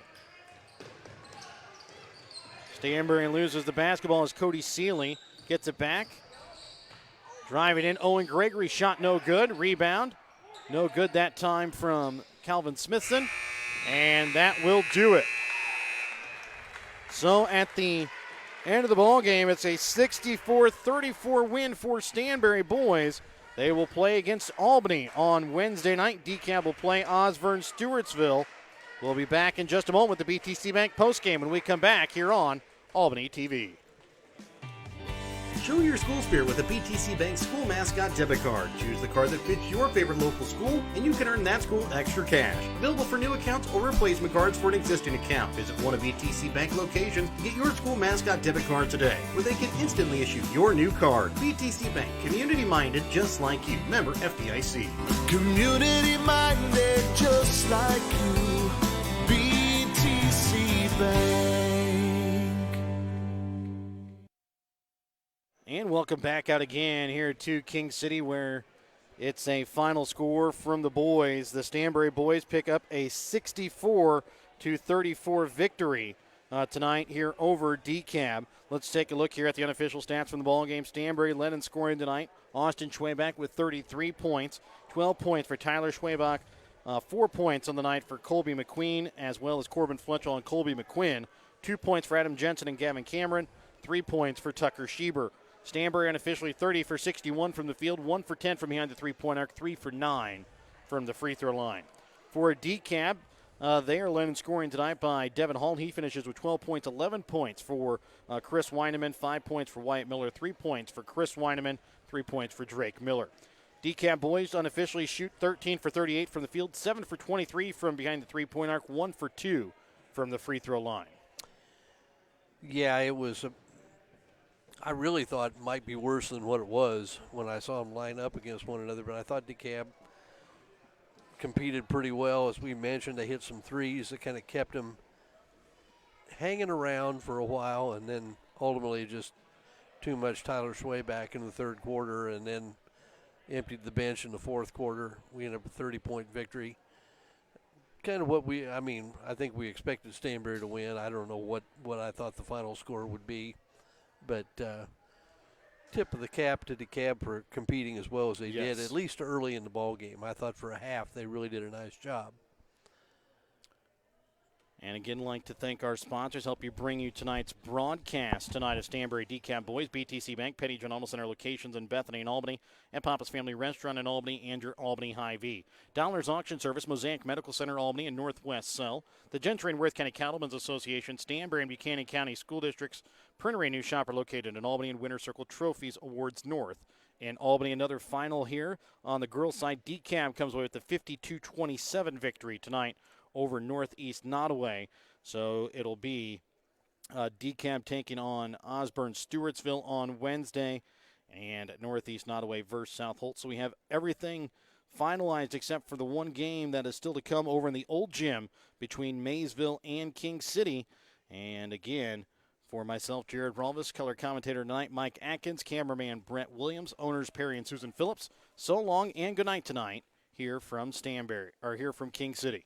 Stanberry loses the basketball as Cody Seeley gets it back. Driving in, Owen Gregory, shot no good. Rebound, no good that time from Calvin Smithson, and that will do it. So at the end of the ball game, it's a 64-34 win for Stanberry boys. They will play against Albany on Wednesday night. Dekalb will play Osborne Stewartsville. We'll be back in just a moment with the BTC Bank postgame when we come back here on Albany TV. Show your school spirit with a BTC Bank school mascot debit card. Choose the card that fits your favorite local school, and you can earn that school extra cash. Available for new accounts or replacement cards for an existing account. Visit one of BTC Bank locations and get your school mascot debit card today, where they can instantly issue your new card. BTC Bank, community-minded just like you. Member FDIC. Community-minded just like you. BTC Bank. And welcome back out again here to King City, where it's a final score from the boys. The Stanberry boys pick up a 64-34 victory tonight here over Dekalb. Let's take a look here at the unofficial stats from the ball game. Stanberry led in scoring tonight. Austin Schwabach with 33 points, 12 points for Tyler Schwabach, 4 points on the night for Colby McQueen, as well as Corbin Fletchall and Colby McQuinn. 2 points for Adam Jensen and Gavin Cameron, 3 points for Tucker Schieber. Stanberry unofficially 30 for 61 from the field, 1 for 10 from behind the three-point arc, 3 for 9 from the free throw line. For Dekalb, They are led in scoring tonight by Devin Hall. He finishes with 12 points, 11 points for Chris Weineman, 5 points for Wyatt Miller, 3 points for Chris Weineman, 3 points for Drake Miller. Dekalb boys unofficially shoot 13 for 38 from the field, 7 for 23 from behind the three-point arc, 1 for 2 from the free throw line. Yeah, it was. I really thought it might be worse than what it was when I saw them line up against one another, but I thought Dekalb competed pretty well. As we mentioned, they hit some threes that kind of kept them hanging around for a while, and then ultimately just too much Tyler Sway back in the third quarter, and then emptied the bench in the fourth quarter. We ended up with a 30-point victory. Kind of I think we expected Stanberry to win. I don't know what I thought the final score would be, but tip of the cap to Dekalb for competing as well as they did, at least early in the ball game. I thought for a half they really did a nice job. And again, like to thank our sponsors, help you bring you tonight's broadcast tonight of Stanberry Dekalb Boys, BTC Bank, Petty John Alma Center locations in Bethany and Albany, and Papa's Family Restaurant in Albany, and your Albany Hy-Vee. Dollar's Auction Service, Mosaic Medical Center, Albany, and Northwest Cell. The Gentry and Worth County Cattlemen's Association, Stanberry and Buchanan County School Districts, Printery New Shop are located in Albany, and Winter Circle Trophies Awards North in Albany. Another final here on the girls' side. Dekalb comes away with the 52-27 victory tonight over Northeast Nottoway. So it'll be Dekalb taking on Osborne Stewartsville on Wednesday, and Northeast Nottoway versus South Holt. So we have everything finalized except for the one game that is still to come over in the old gym between Maysville and King City. And again, for myself, Jared Ralvis, color commentator tonight, Mike Atkins, cameraman Brett Williams, owners Perry and Susan Phillips. So long and good night tonight here from Stanberry, or here from King City.